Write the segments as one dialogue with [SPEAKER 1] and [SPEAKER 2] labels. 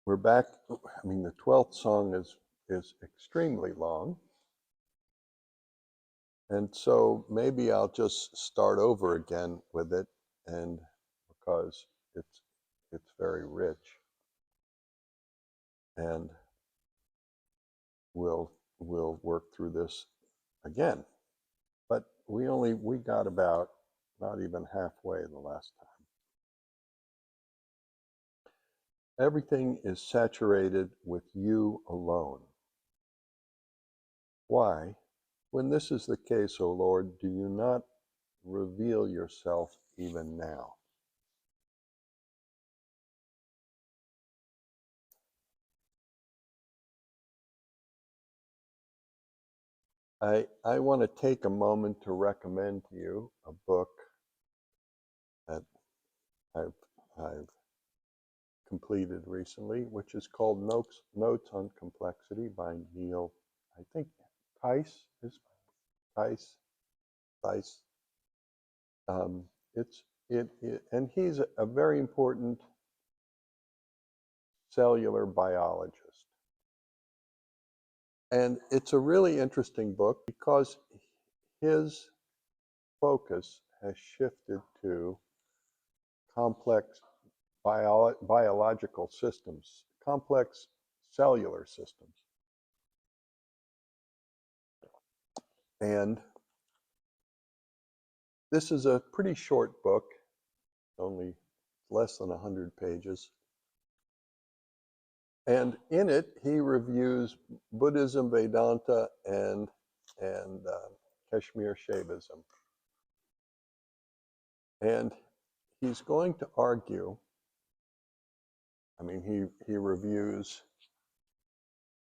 [SPEAKER 1] We're back. I mean, the 12th song is extremely long. And so maybe I'll just start over again with it, and because it's very rich. And we'll work through this again. But we got about not even halfway the last time. Everything is saturated with you alone. Why? When this is the case, O Lord, do you not reveal yourself even now? I want to take a moment to recommend to you a book that I've completed recently, which is called Notes on Complexity by Neil, I think Tice is Tice. And he's a very important cellular biologist. And it's a really interesting book because his focus has shifted to complex biological systems, complex cellular systems. And this is a pretty short book, only less than 100 pages. And in it, he reviews Buddhism, Vedanta, and Kashmir Shaivism. And he's going to argue, I mean, he reviews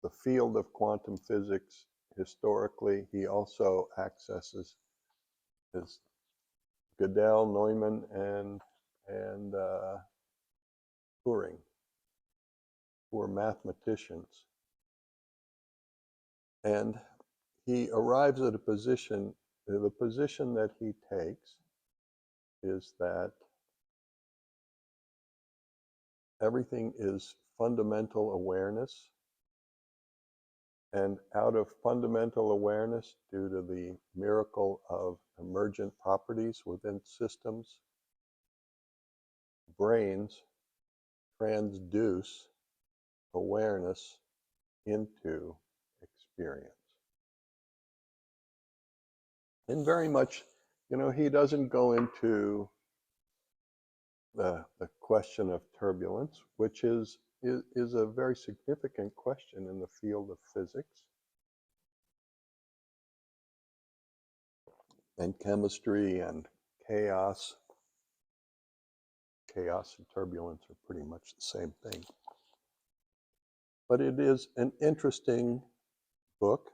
[SPEAKER 1] the field of quantum physics historically. He also accesses his Gödel, Neumann, and Turing, who are mathematicians. And he arrives at a position, the position that he takes is that everything is fundamental awareness, and out of fundamental awareness, due to the miracle of emergent properties within systems, brains transduce awareness into experience. And very much, he doesn't go into the question of turbulence, which is a very significant question in the field of physics and chemistry and chaos. Chaos and turbulence are pretty much the same thing. But it is an interesting book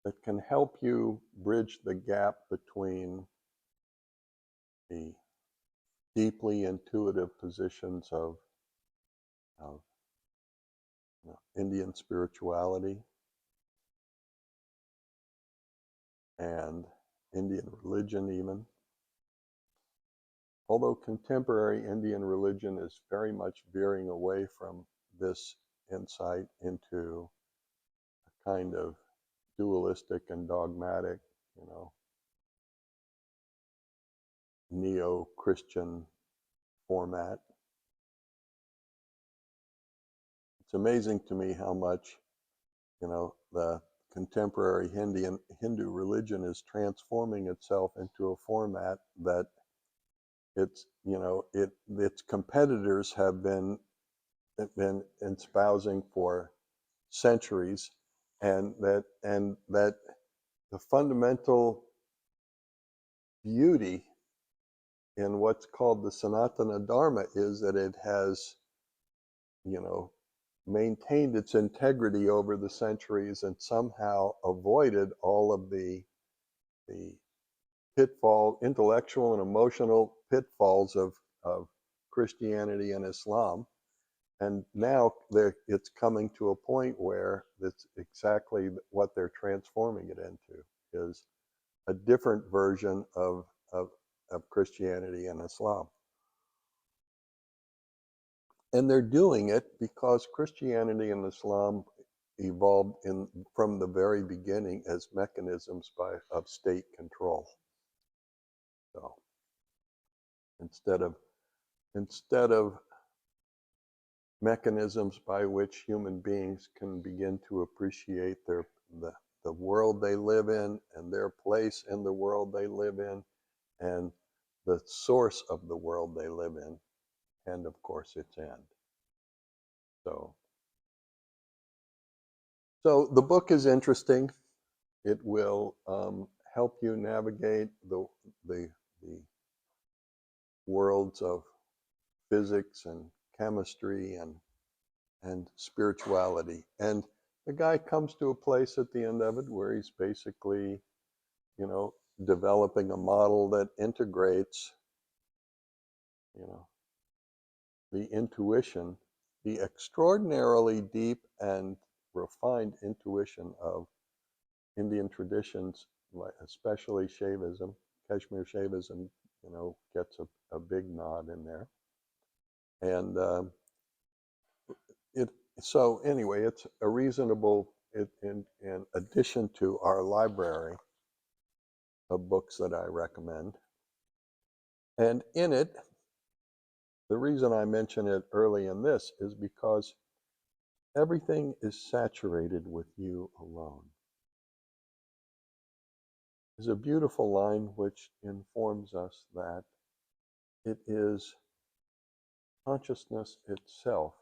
[SPEAKER 1] that can help you bridge the gap between the deeply intuitive positions of Indian spirituality and Indian religion even. Although contemporary Indian religion is very much veering away from this insight into a kind of dualistic and dogmatic, neo-Christian format. It's amazing to me how much, the contemporary Hindu religion is transforming itself into a format that its competitors have been espousing for centuries, and that the fundamental beauty in what's called the Sanatana Dharma is that it has, maintained its integrity over the centuries and somehow avoided all of the pitfall, intellectual and emotional pitfalls of Christianity and Islam. And now it's coming to a point where it's exactly what they're transforming it into, is a different version of Christianity and Islam. And they're doing it because Christianity and Islam evolved from the very beginning as mechanisms of state control. So instead of mechanisms by which human beings can begin to appreciate the world they live in and their place in the world they live in and the source of the world they live in, and of course its end. So the book is interesting. It will help you navigate the worlds of physics and chemistry and spirituality. And the guy comes to a place at the end of it where he's basically, developing a model that integrates, the intuition, the extraordinarily deep and refined intuition of Indian traditions, especially Shaivism. Kashmir Shaivism, gets a big nod in there. And so anyway, it's a reasonable, in addition to our library of books that I recommend. And in it, the reason I mention it early in this is because everything is saturated with you alone. There's a beautiful line which informs us that it is consciousness itself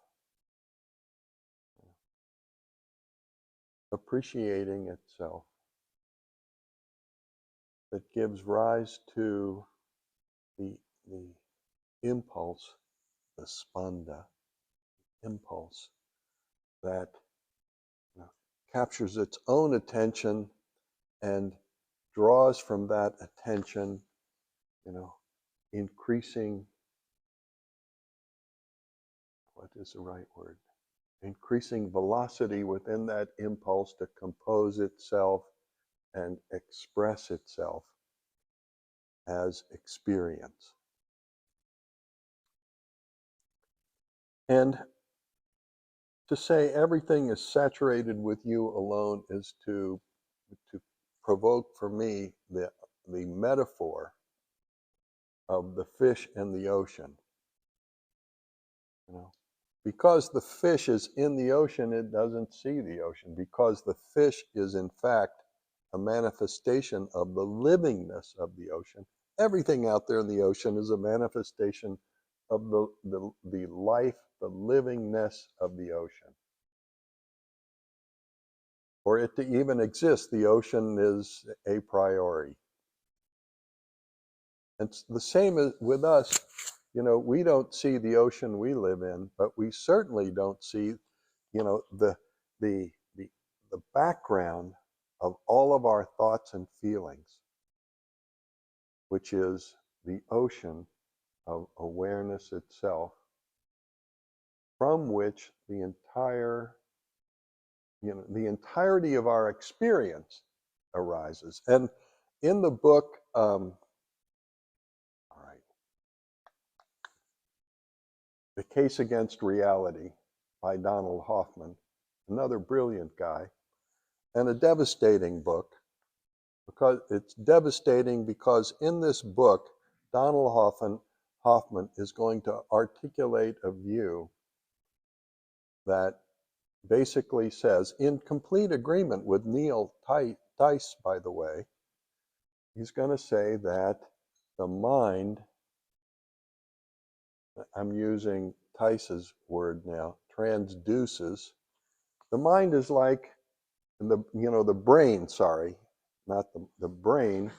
[SPEAKER 1] appreciating itself that gives rise to the impulse, the spanda impulse that captures its own attention and draws from that attention, increasing, what is the right word? Increasing velocity within that impulse to compose itself and express itself as experience. And to say everything is saturated with you alone is to provoke for me the metaphor of the fish in the ocean. Because the fish is in the ocean, it doesn't see the ocean. Because the fish is in fact a manifestation of the livingness of the ocean. Everything out there in the ocean is a manifestation of the life, the livingness of the ocean. For it to even exist, the ocean is a priori. It's the same with us. We don't see the ocean we live in, but we certainly don't see, the background of all of our thoughts and feelings, which is the ocean of awareness itself, from which the entirety of our experience arises. And in the book, The Case Against Reality by Donald Hoffman, another brilliant guy, and a devastating book, because it's devastating because in this book, Donald Hoffman is going to articulate a view that basically says, in complete agreement with Neil Tice, by the way, he's going to say that the mind, I'm using Tice's word now, transduces. The mind is like, the brain, the brain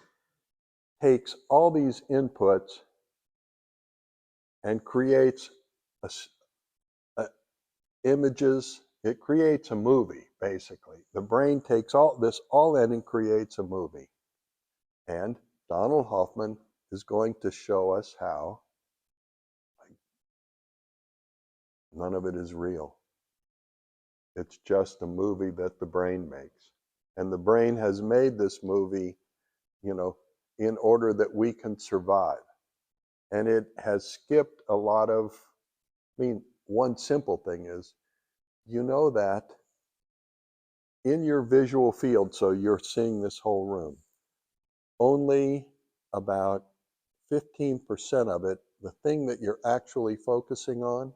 [SPEAKER 1] takes all these inputs and creates images. It creates a movie, basically. The brain takes all in and creates a movie. And Donald Hoffman is going to show us how none of it is real. It's just a movie that the brain makes. And the brain has made this movie, in order that we can survive. And it has skipped a lot of, one simple thing is, you know that in your visual field, so you're seeing this whole room, only about 15% of it, the thing that you're actually focusing on,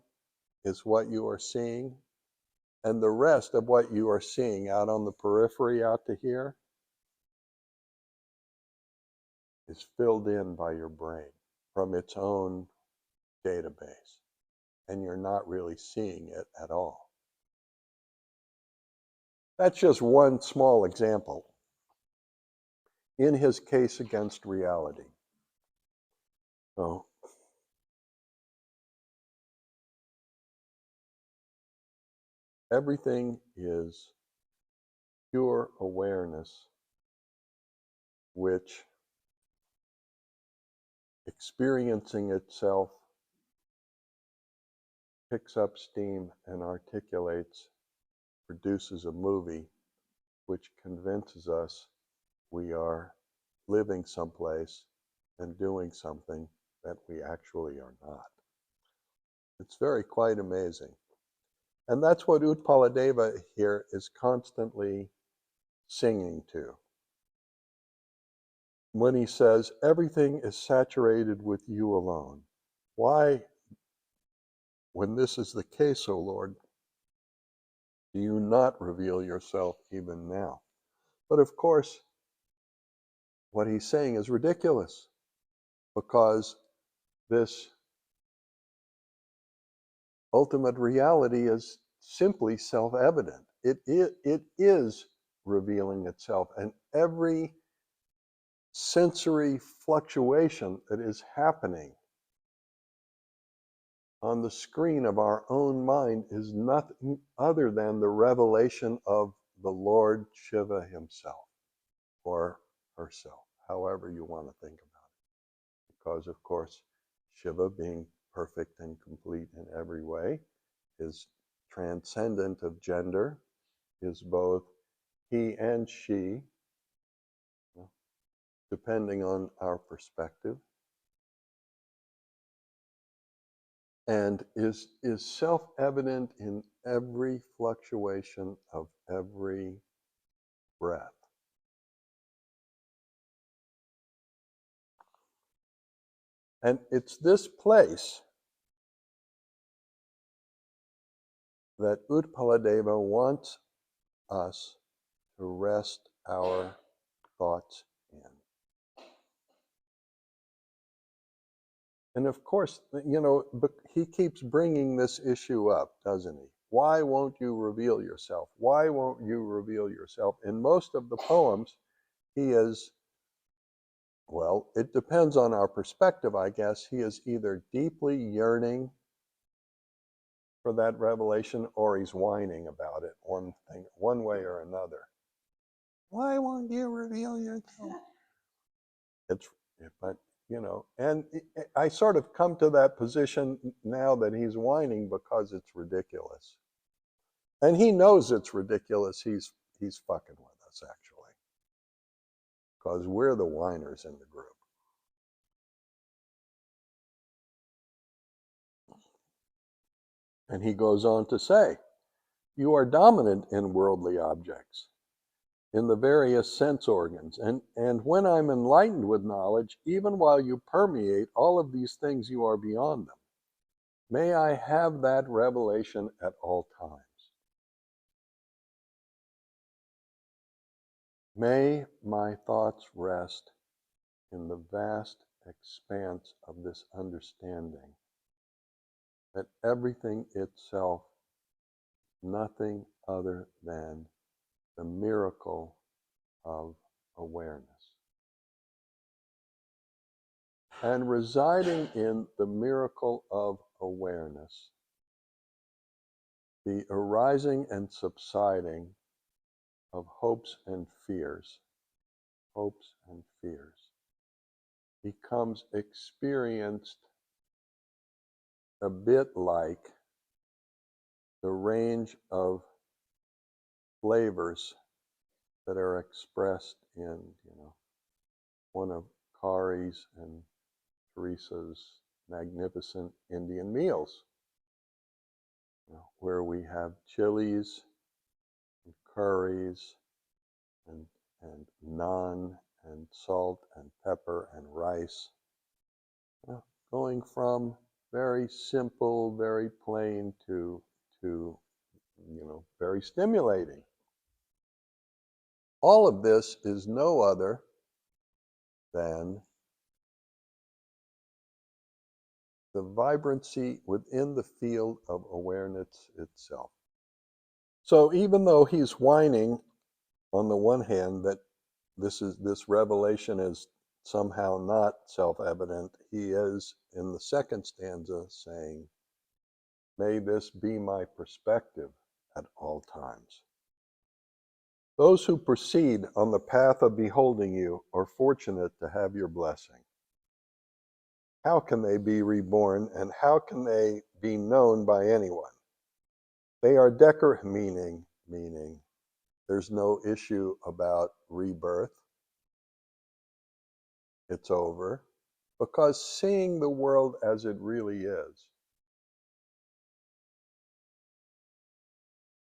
[SPEAKER 1] is what you are seeing. And the rest of what you are seeing out on the periphery out to here is filled in by your brain from its own database. And you're not really seeing it at all. That's just one small example in his case against reality. So, everything is pure awareness, which, experiencing itself, picks up steam and articulates, produces a movie which convinces us we are living someplace and doing something that we actually are not. It's very quite amazing. And that's what Utpaladeva here is constantly singing to. When he says, everything is saturated with you alone. Why, when this is the case, O Lord, do you not reveal yourself even now? But of course, what he's saying is ridiculous, because this ultimate reality is simply self-evident. It is revealing itself, and every sensory fluctuation that is happening on the screen of our own mind is nothing other than the revelation of the Lord Shiva himself, or herself, however you want to think about it. Because, of course, Shiva, being perfect and complete in every way, is transcendent of gender, is both he and she, depending on our perspective, and is self-evident in every fluctuation of every breath. And it's this place that Utpaladeva wants us to rest our thoughts in. And of course, he keeps bringing this issue up, doesn't he? Why won't you reveal yourself? Why won't you reveal yourself? In most of the poems, he is, well, it depends on our perspective, I guess. He is either deeply yearning for that revelation, or he's whining about it, one way or another. Why won't you reveal yourself? But and I sort of come to that position now that he's whining because it's ridiculous. And he knows it's ridiculous. He's fucking with us, actually. Because we're the whiners in the group. And he goes on to say, you are dominant in worldly objects, in the various sense organs. And when I'm enlightened with knowledge, even while you permeate all of these things, you are beyond them. May I have that revelation at all times. May my thoughts rest in the vast expanse of this understanding that everything itself is nothing other than the miracle of awareness. And residing in the miracle of awareness, the arising and subsiding of hopes and fears becomes experienced a bit like the range of flavors that are expressed in, one of Kari's and Teresa's magnificent Indian meals. where we have chilies and curries and, and naan and salt and pepper and rice, going from very simple, very plain to very stimulating. All of this is no other than the vibrancy within the field of awareness itself. So even though he's whining on the one hand that this revelation is somehow not self-evident, he is in the second stanza saying, may this be my perspective at all times. Those who proceed on the path of beholding you are fortunate to have your blessing. How can they be reborn, and how can they be known by anyone? They are meaning there's no issue about rebirth. It's over. Because seeing the world as it really is,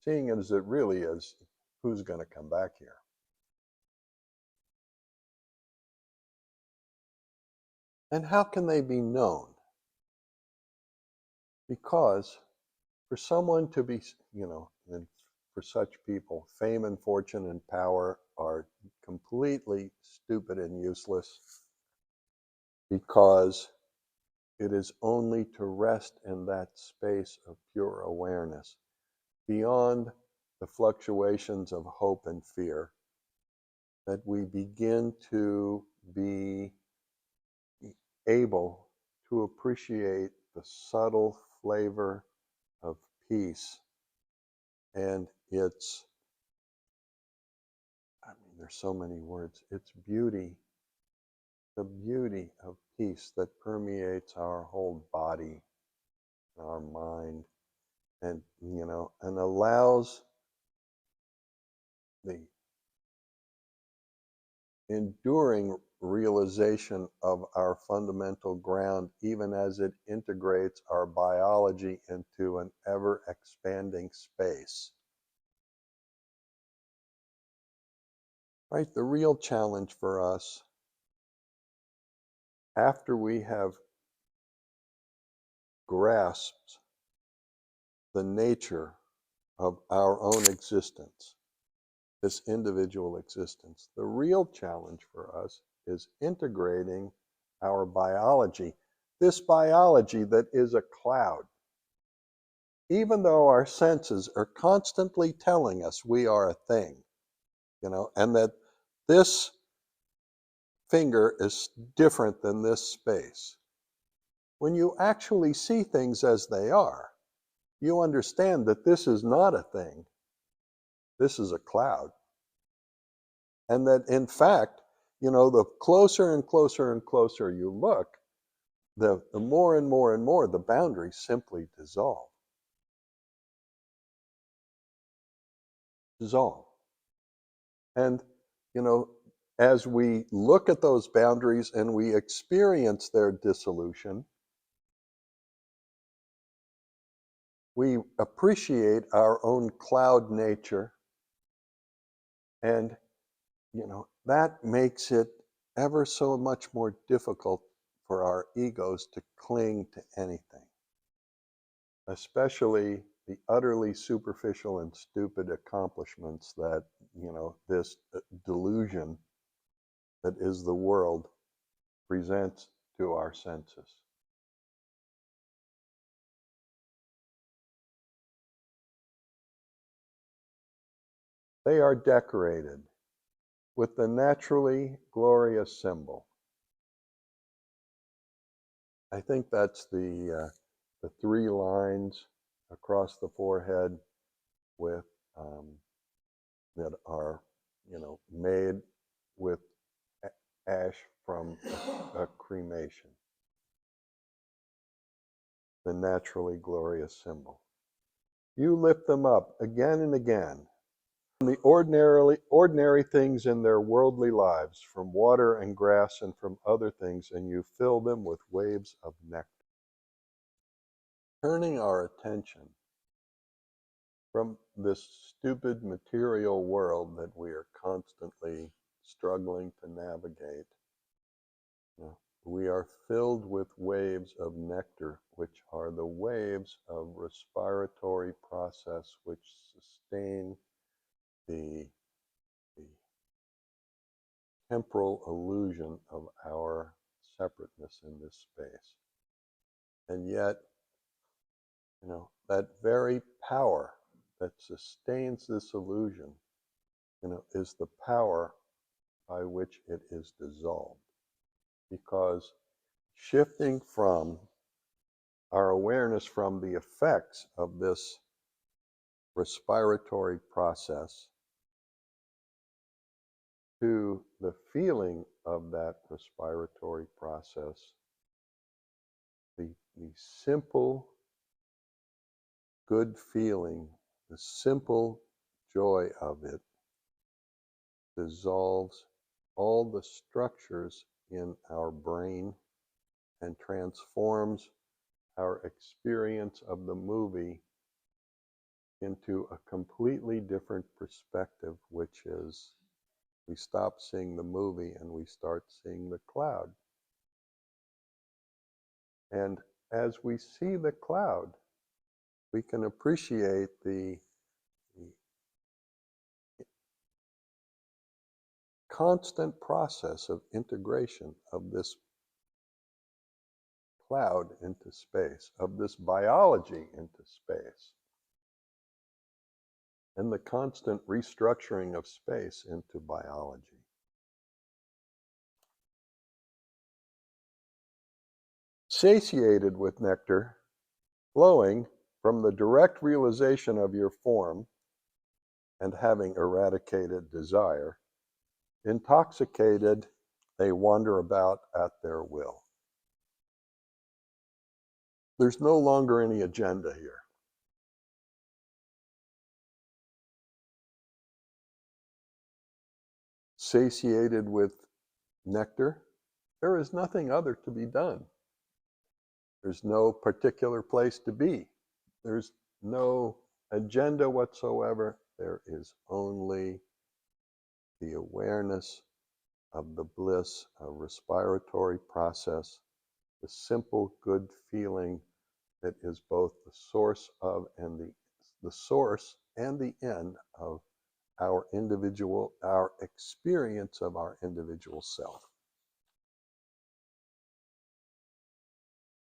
[SPEAKER 1] seeing it as it really is, who's going to come back here? And how can they be known? Because for someone to be, and for such people, fame and fortune and power are completely stupid and useless, because it is only to rest in that space of pure awareness, beyond the fluctuations of hope and fear, that we begin to be able to appreciate the subtle flavor of peace and its, there's so many words, its beauty, the beauty of peace that permeates our whole body, our mind, and and allows the enduring realization of our fundamental ground, even as it integrates our biology into an ever expanding space. Right? The real challenge for us, after we have grasped the nature of our own existence, this individual existence, the real challenge for us is integrating our biology, this biology that is a cloud. Even though our senses are constantly telling us we are a thing, and that this finger is different than this space, when you actually see things as they are, you understand that this is not a thing, this is a cloud. And that in fact, the closer and closer and closer you look, the more and more and more the boundaries simply dissolve. And, as we look at those boundaries and we experience their dissolution, we appreciate our own cloud nature, and that makes it ever so much more difficult for our egos to cling to anything, especially the utterly superficial and stupid accomplishments that this delusion that is the world presents to our senses. They are decorated with the naturally glorious symbol. I think that's the 3 lines across the forehead with that are made with ash from a cremation. The naturally glorious symbol. You lift them up again and again from the ordinary things in their worldly lives, from water and grass and from other things, and you fill them with waves of nectar. Turning our attention from this stupid material world that we are constantly struggling to navigate. We are filled with waves of nectar, which are the waves of respiratory process which sustain the temporal illusion of our separateness in this space. And yet, that very power that sustains this illusion, is the power by which it is dissolved. Because shifting from our awareness from the effects of this respiratory process to the feeling of that respiratory process, the simple good feeling, the simple joy of it dissolves all the structures in our brain and transforms our experience of the movie into a completely different perspective, which is we stop seeing the movie and we start seeing the cloud. And as we see the cloud, we can appreciate the constant process of integration of this cloud into space, of this biology into space, and the constant restructuring of space into biology. Satiated with nectar, flowing from the direct realization of your form and having eradicated desire, intoxicated, they wander about at their will. There's no longer any agenda here. Satiated with nectar, there is nothing other to be done. There's no particular place to be. There's no agenda whatsoever. There is only the awareness of the bliss of respiratory process, the simple good feeling that is both the source of and the source and the end of our experience of our individual self.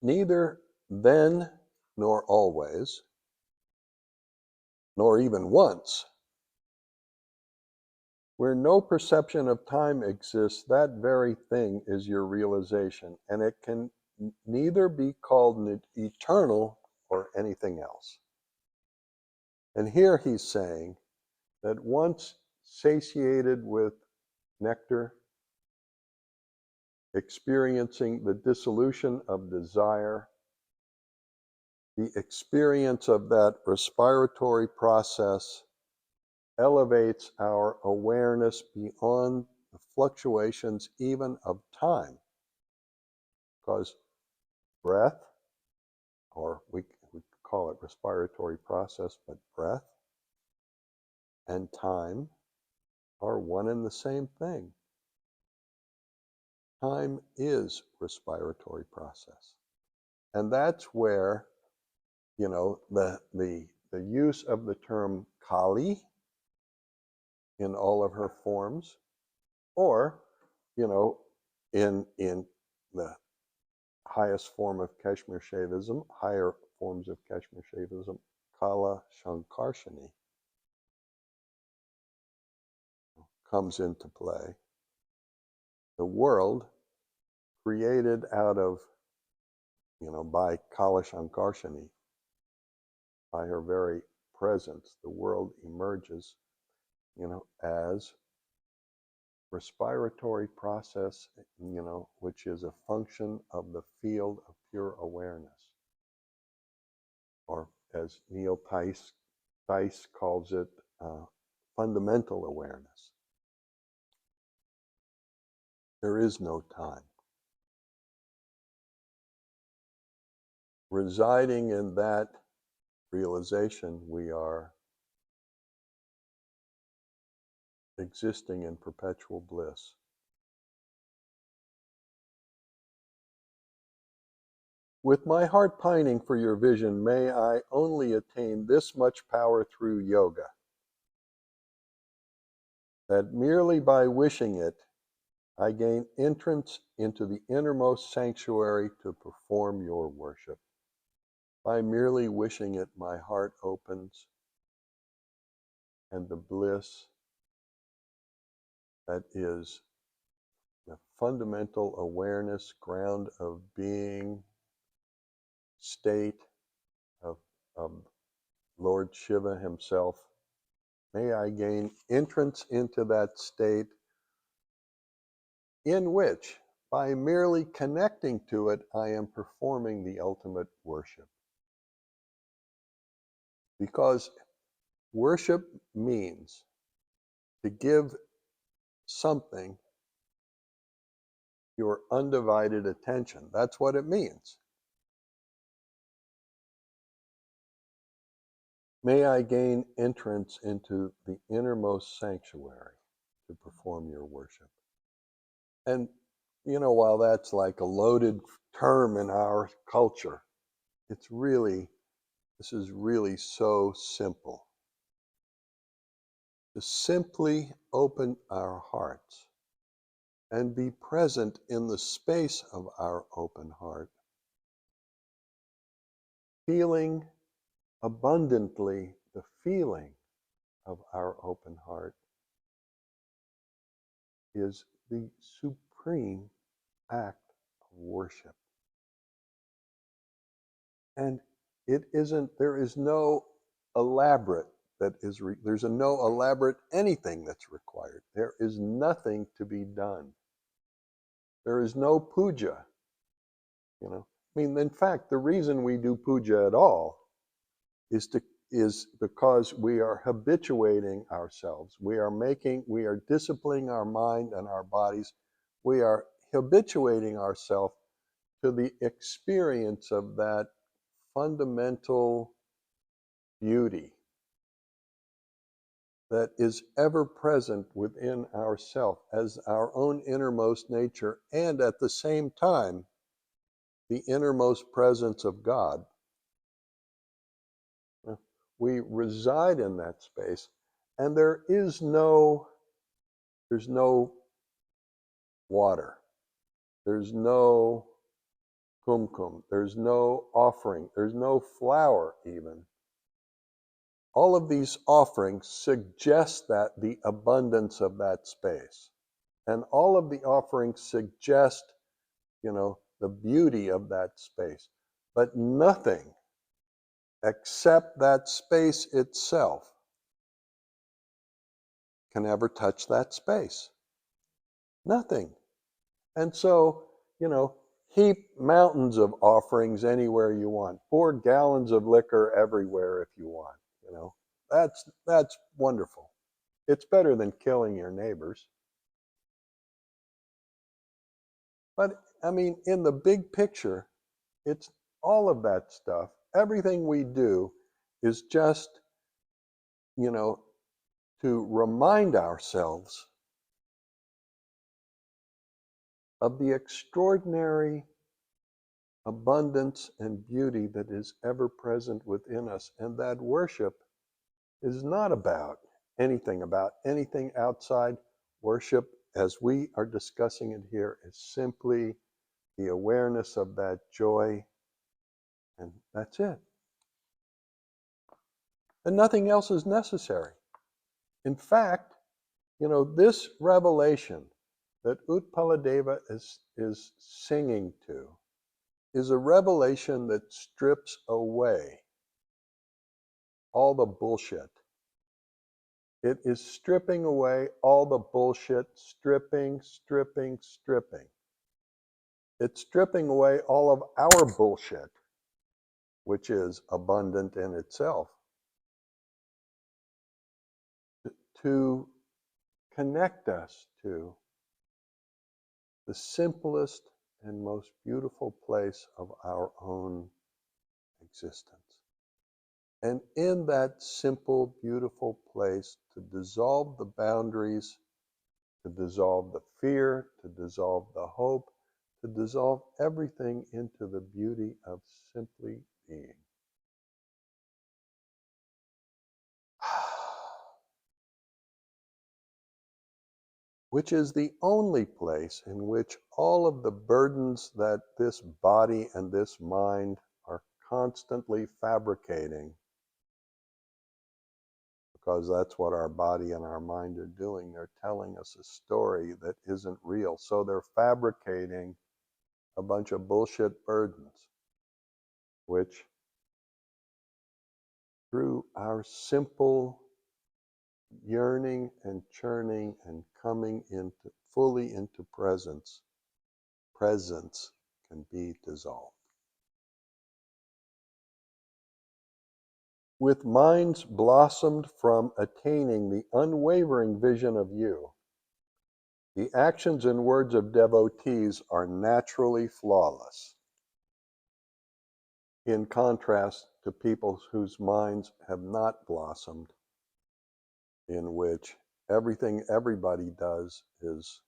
[SPEAKER 1] Neither then nor always, nor even once, where no perception of time exists, that very thing is your realization, and it can neither be called eternal or anything else. And here he's saying that once satiated with nectar, experiencing the dissolution of desire, the experience of that respiratory process elevates our awareness beyond the fluctuations even of time. Because breath, or we call it respiratory process, but breath and time are one and the same thing. Time is respiratory process. And that's where, the use of the term Kali in all of her forms, or, in the highest form of Kashmir Shaivism, higher forms of Kashmir Shaivism, Kala Shankarshani, comes into play. The world created out of, by Kala Shankarshani, by her very presence, the world emerges, as respiratory process, which is a function of the field of pure awareness. Or as Neil Tice calls it, fundamental awareness. There is no time. Residing in that realization, we are existing in perpetual bliss. With my heart pining for your vision, may I only attain this much power through yoga, that merely by wishing it, I gain entrance into the innermost sanctuary to perform your worship. By merely wishing it, my heart opens, and the bliss that is the fundamental awareness, ground of being, state of Lord Shiva himself, may I gain entrance into that state in which, by merely connecting to it, I am performing the ultimate worship. Because worship means to give something your undivided attention. That's what it means. May I gain entrance into the innermost sanctuary to perform your worship. And, while that's like a loaded term in our culture, this is really so simple. To simply open our hearts and be present in the space of our open heart, feeling abundantly the feeling of our open heart, is the supreme act of worship. And there is no elaborate there's no elaborate anything that's required. There is nothing to be done. There is no puja, in fact, the reason we do puja at all is because we are habituating ourselves. We are disciplining our mind and our bodies. We are habituating ourselves to the experience of that fundamental beauty that is ever present within ourself as our own innermost nature, and at the same time, the innermost presence of God. We reside in that space, and there's no water, there's no kumkum, there's no offering, there's no flower even. All of these offerings suggest that the abundance of that space. And all of the offerings suggest, the beauty of that space. But nothing except that space itself can ever touch that space. Nothing. And so, heap mountains of offerings anywhere you want. Pour gallons of liquor everywhere if you want. That's wonderful. It's better than killing your neighbors. But in the big picture, it's all of that stuff. Everything we do is just, to remind ourselves of the extraordinary abundance and beauty that is ever present within us. And that worship is not about anything outside. Worship, as we are discussing it here, is simply the awareness of that joy, and that's it. And nothing else is necessary. In fact, this revelation that Utpaladeva is singing to is a revelation that strips away all the bullshit. It is stripping away all the bullshit, stripping. It's stripping away all of our bullshit, which is abundant in itself, to connect us to the simplest and most beautiful place of our own existence. And in that simple, beautiful place, to dissolve the boundaries, to dissolve the fear, to dissolve the hope, to dissolve everything into the beauty of simply being. Which is the only place in which all of the burdens that this body and this mind are constantly fabricating, because that's what our body and our mind are doing. They're telling us a story that isn't real. So they're fabricating a bunch of bullshit burdens, which through our simple yearning and churning and coming into fully into presence can be dissolved. With minds blossomed from attaining the unwavering vision of you, the actions and words of devotees are naturally flawless, in contrast to people whose minds have not blossomed, in which everything everybody does is,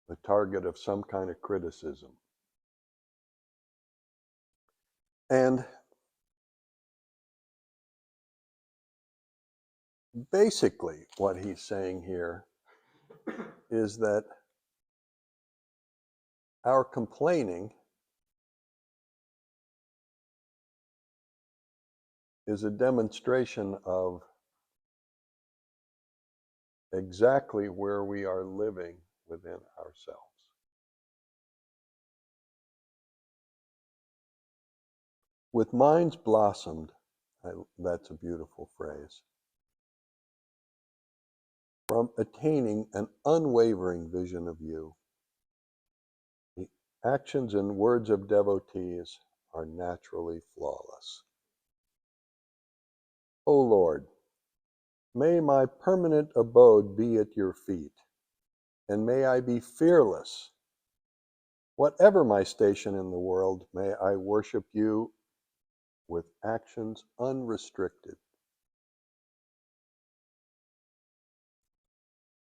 [SPEAKER 1] the target of some kind of criticism. And basically what he's saying here is that our complaining is a demonstration of exactly where we are living within ourselves. With minds blossomed, that's a beautiful phrase, from attaining an unwavering vision of you, the actions and words of devotees are naturally flawless. O Lord, may my permanent abode be at your feet, and may I be fearless. Whatever my station in the world, may I worship you with actions unrestricted.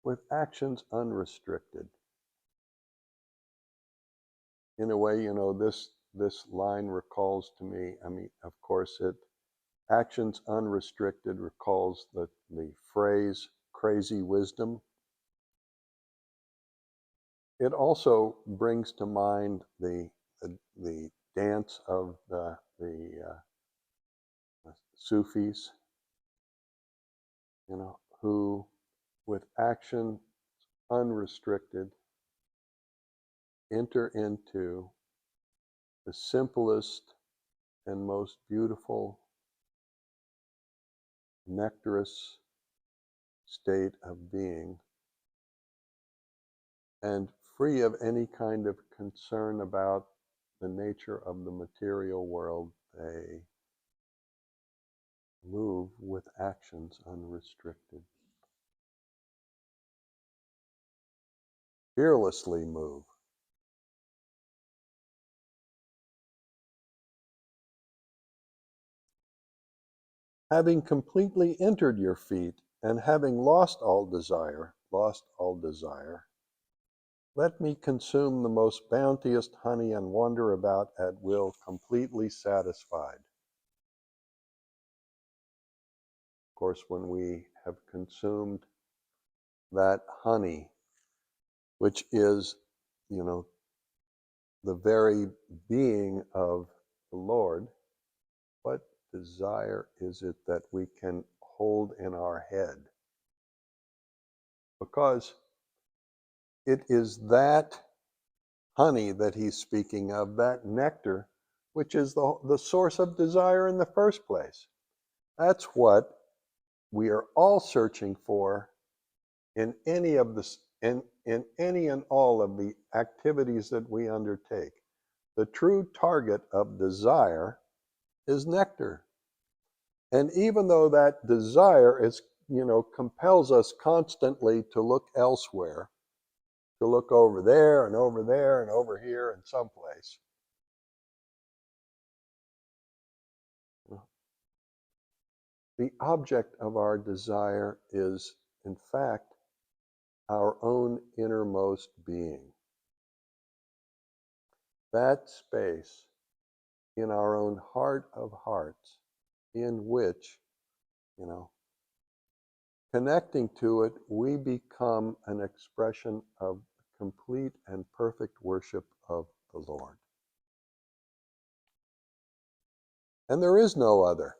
[SPEAKER 1] With actions unrestricted. In a way, this line recalls to me, of course, actions unrestricted recalls the phrase crazy wisdom. It also brings to mind the dance of the Sufis, who with action unrestricted enter into the simplest and most beautiful nectarous state of being, and free of any kind of concern about the nature of the material world, they move with actions unrestricted. Fearlessly move. Having completely entered your feet, and having lost all desire, let me consume the most bounteous honey and wander about at will, completely satisfied. Of course, when we have consumed that honey, which is, the very being of the Lord, what desire is it that we can hold in our head? Because it is that honey that he's speaking of, that nectar, which is the source of desire in the first place. That's what we are all searching for in any of the in any and all of the activities that we undertake. The true target of desire is nectar. And even though that desire is, compels us constantly to look elsewhere, to look over there and over there and over here and someplace, the object of our desire is, in fact, our own innermost being. That space in our own heart of hearts, in which, connecting to it, we become an expression of complete and perfect worship of the Lord. And there is no other.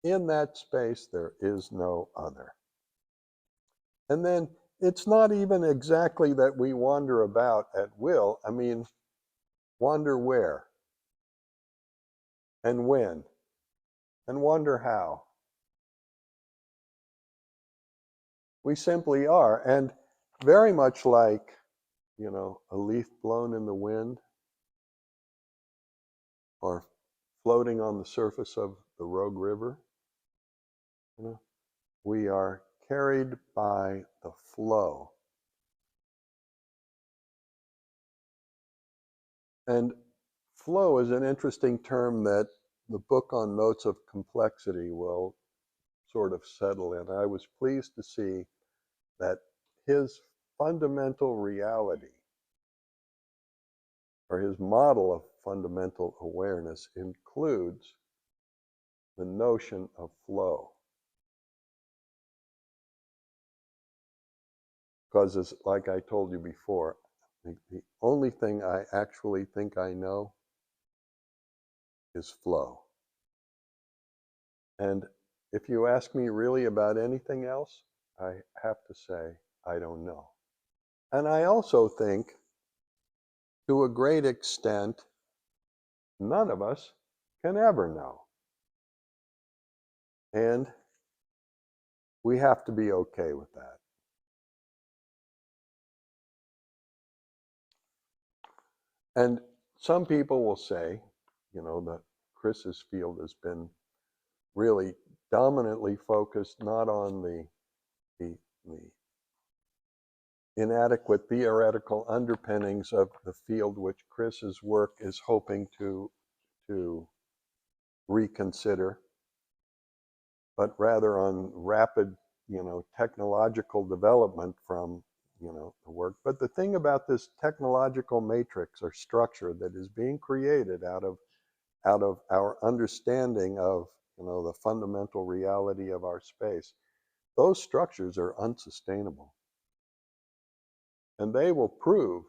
[SPEAKER 1] In that space, there is no other. And then it's not even exactly that we wander about at will. I mean, wander where? And when? And wonder how? We simply are. And very much like, a leaf blown in the wind or floating on the surface of the Rogue River, we are carried by the flow. And flow is an interesting term that the book on Notes of Complexity will sort of settle in. I was pleased to see that his fundamental reality, or his model of fundamental awareness, includes the notion of flow. Because, like I told you before, the only thing I actually think I know is flow. And if you ask me really about anything else, I have to say, I don't know. And I also think, to a great extent, none of us can ever know. And we have to be okay with that. And some people will say, that Chris's field has been really dominantly focused not on the inadequate theoretical underpinnings of the field which Chris's work is hoping to reconsider, but rather on rapid, technological development from, the work. But the thing about this technological matrix or structure that is being created out of our understanding of, the fundamental reality of our space, those structures are unsustainable. And they will prove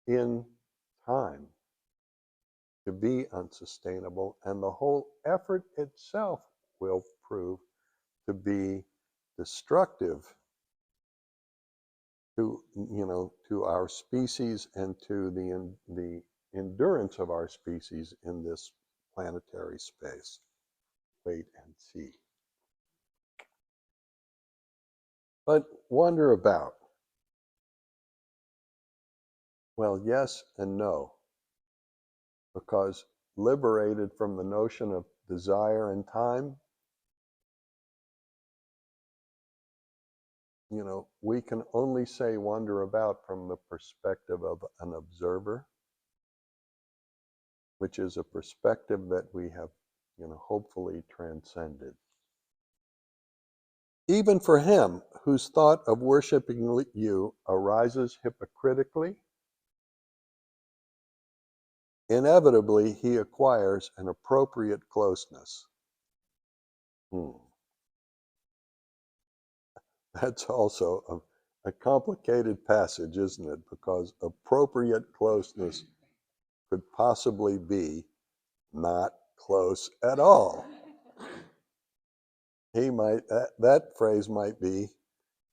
[SPEAKER 1] in time to be unsustainable, and the whole effort itself will prove to be destructive to, to our species and to the endurance of our species in this planetary space. Wait and see. But wander about. Well, yes and no. Because liberated from the notion of desire and time, we can only say wander about from the perspective of an observer, which is a perspective that we have, hopefully transcended. Even for him, whose thought of worshiping you arises hypocritically, inevitably he acquires an appropriate closeness. That's also a complicated passage, isn't it? Because appropriate closeness could possibly be not close at all. He might, that phrase might be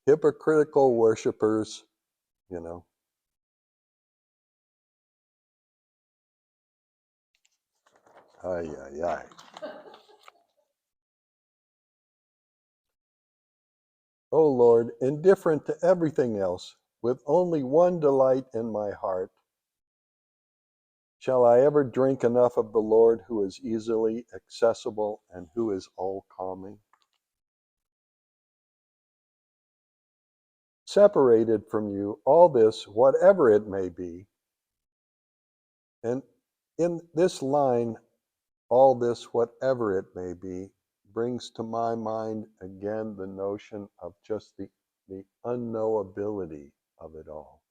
[SPEAKER 1] hypocritical worshipers, Ay, ay, ay. O Lord, indifferent to everything else, with only one delight in my heart, shall I ever drink enough of the Lord, who is easily accessible and who is all-calming? Separated from you, all this, whatever it may be, and in this line, all this, whatever it may be, brings to my mind again the notion of just the unknowability of it all.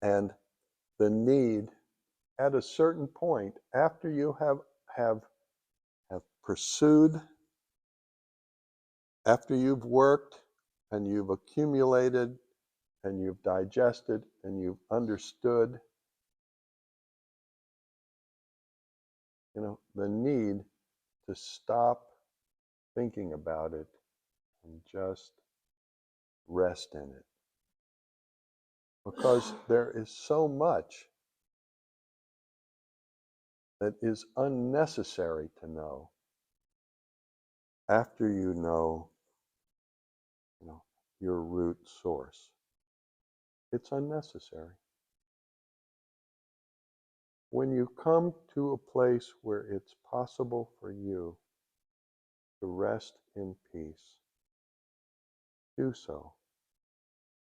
[SPEAKER 1] And the need at a certain point, after you have pursued, after you've worked and you've accumulated and you've digested and you've understood, the need to stop thinking about it and just rest in it. Because there is so much that is unnecessary to know after you know your root source. It's unnecessary. When you come to a place where it's possible for you to rest in peace, do so.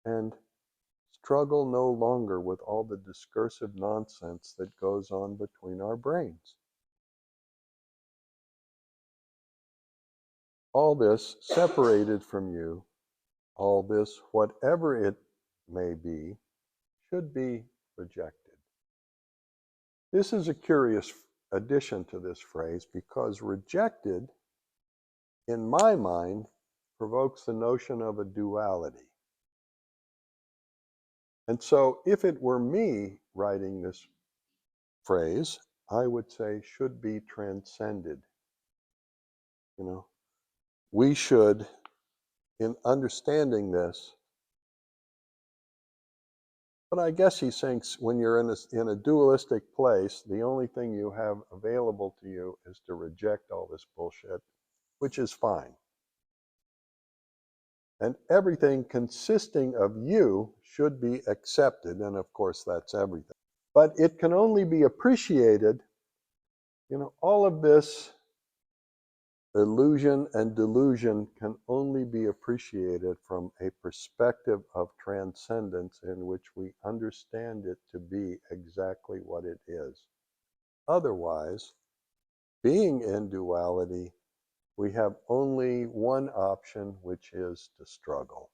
[SPEAKER 1] And struggle no longer with all the discursive nonsense that goes on between our brains. All this separated from you, all this, whatever it may be, should be rejected. This is a curious addition to this phrase because rejected, in my mind, provokes the notion of a duality. And so if it were me writing this phrase, I would say should be transcended. We should, in understanding this, but I guess he's saying when you're in a dualistic place, the only thing you have available to you is to reject all this bullshit, which is fine. And everything consisting of you should be accepted, and of course that's everything. But it can only be appreciated, all of this illusion and delusion can only be appreciated from a perspective of transcendence in which we understand it to be exactly what it is. Otherwise, being in duality, we have only one option, which is to struggle.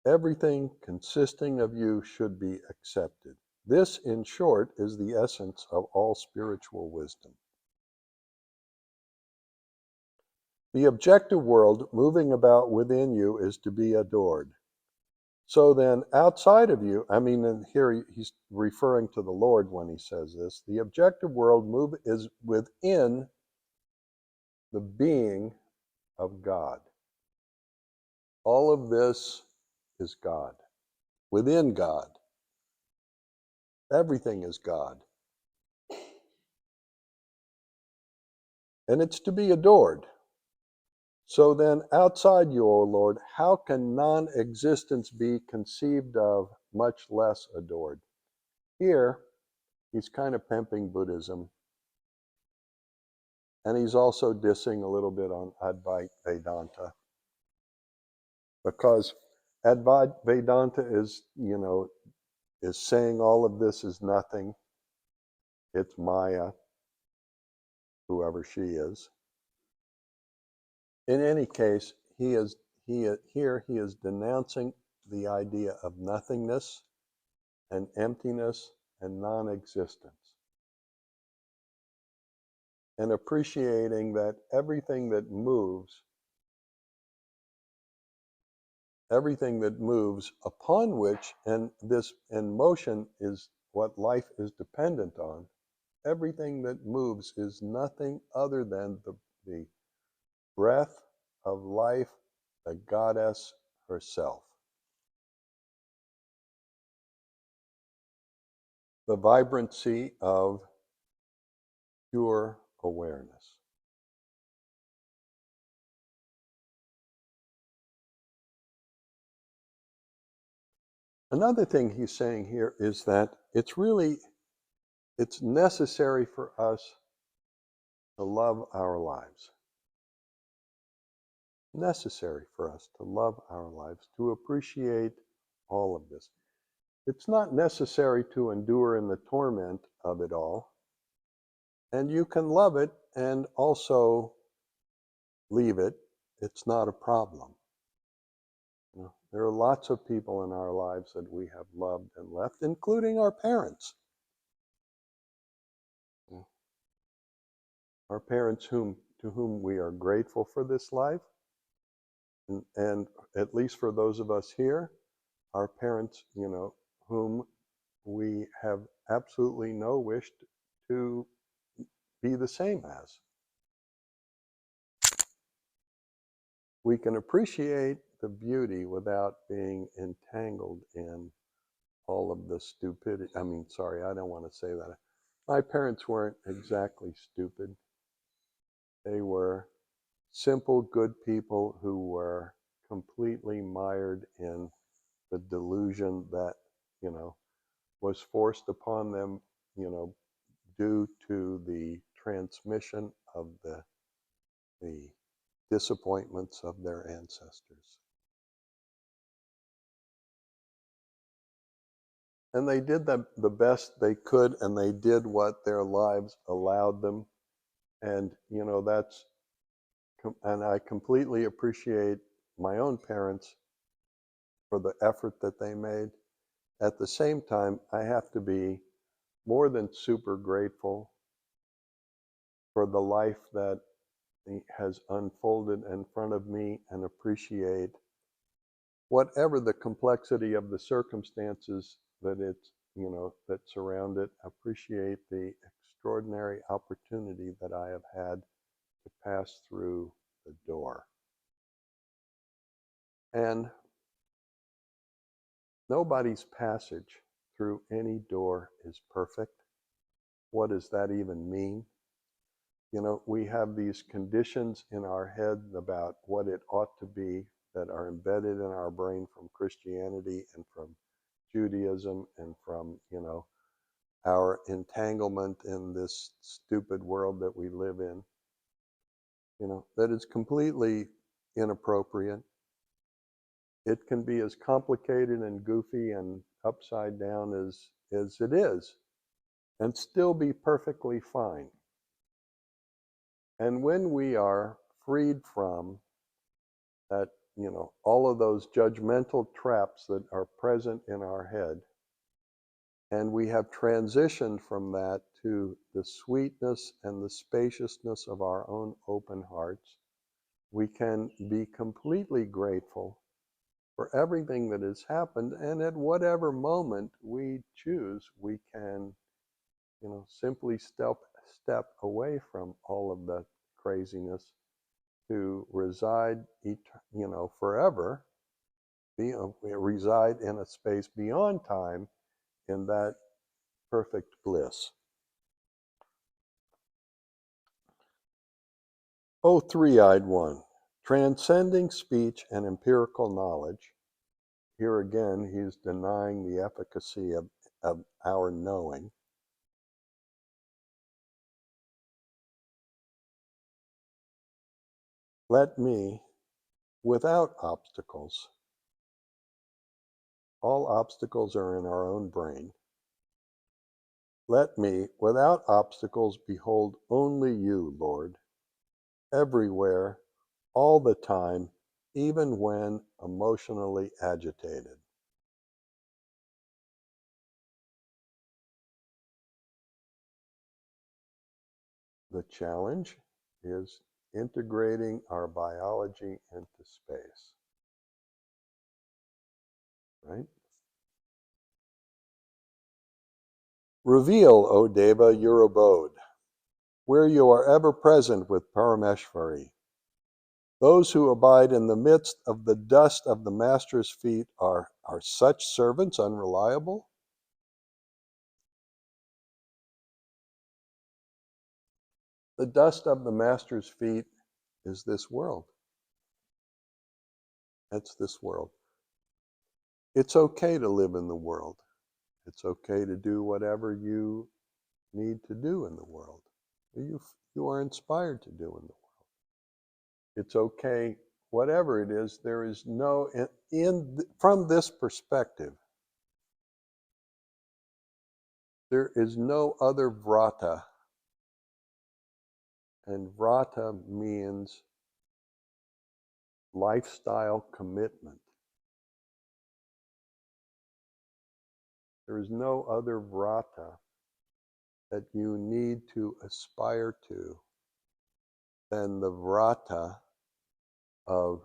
[SPEAKER 1] Everything consisting of you should be accepted. This, in short, is the essence of all spiritual wisdom. The objective world moving about within you is to be adored. So then outside of you, and here he's referring to the Lord when he says this, the objective world is within the being of God. All of this is God, within God. Everything is God. And it's to be adored. So then outside you, O Lord, how can non-existence be conceived of, much less adored? Here, he's kind of pimping Buddhism. And he's also dissing a little bit on Advaita Vedanta. Because Advaita Vedanta is saying all of this is nothing. It's Maya, whoever she is. In any case, he is denouncing the idea of nothingness and emptiness and non-existence, and appreciating that everything that moves upon which, and motion is what life is dependent on, everything that moves is nothing other than the breath of life, the goddess herself. The vibrancy of pure awareness. Another thing he's saying here is that it's necessary for us to love our lives. Necessary for us to love our lives, to appreciate all of this. It's not necessary to endure in the torment of it all. And you can love it and also leave it. It's not a problem. You know, there are lots of people in our lives that we have loved and left, including our parents. Our parents to whom we are grateful for this life. And at least for those of us here, our parents, you know, whom we have absolutely no wish to be the same as. We can appreciate the beauty without being entangled in all of the stupidity. I mean, sorry, I don't want to say that. My parents weren't exactly stupid. They were simple, good people who were completely mired in the delusion that, you know, was forced upon them, you know, due to the transmission of the disappointments of their ancestors. And they did the best they could, and they did what their lives allowed them. And, you know, and I completely appreciate my own parents for the effort that they made. At the same time, I have to be more than super grateful for the life that has unfolded in front of me, and appreciate whatever the complexity of the circumstances that it's, you know, that surround it. Appreciate the extraordinary opportunity that I have had to pass through the door. And nobody's passage through any door is perfect. What does that even mean? You know, we have these conditions in our head about what it ought to be that are embedded in our brain from Christianity and from Judaism and from, you know, our entanglement in this stupid world that we live in, you know, that is completely inappropriate. It can be as complicated and goofy and upside down as it is, and still be perfectly fine. And when we are freed from that, you know, all of those judgmental traps that are present in our head, and we have transitioned from that to the sweetness and the spaciousness of our own open hearts, we can be completely grateful for everything that has happened. And at whatever moment we choose, we can, you know, simply step away from all of the craziness to reside, you know, forever, reside in a space beyond time, in that perfect bliss. O three-eyed one, transcending speech and empirical knowledge. Here again, he's denying the efficacy of our knowing. Let me, without obstacles, all obstacles are in our own brain. Let me, without obstacles, behold only you, Lord, everywhere, all the time, even when emotionally agitated. The challenge is integrating our biology into space, right? Reveal, O Deva, your abode, where you are ever present with Parameshvari. Those who abide in the midst of the dust of the Master's feet, are such servants unreliable? The dust of the Master's feet is this world. That's this world. It's okay to live in the world. It's okay to do whatever you need to do in the world. You are inspired to do in the world. It's okay, whatever it is. There is no, from this perspective, there is no other vrata And vrata means lifestyle commitment. There is no other vrata that you need to aspire to than the vrata of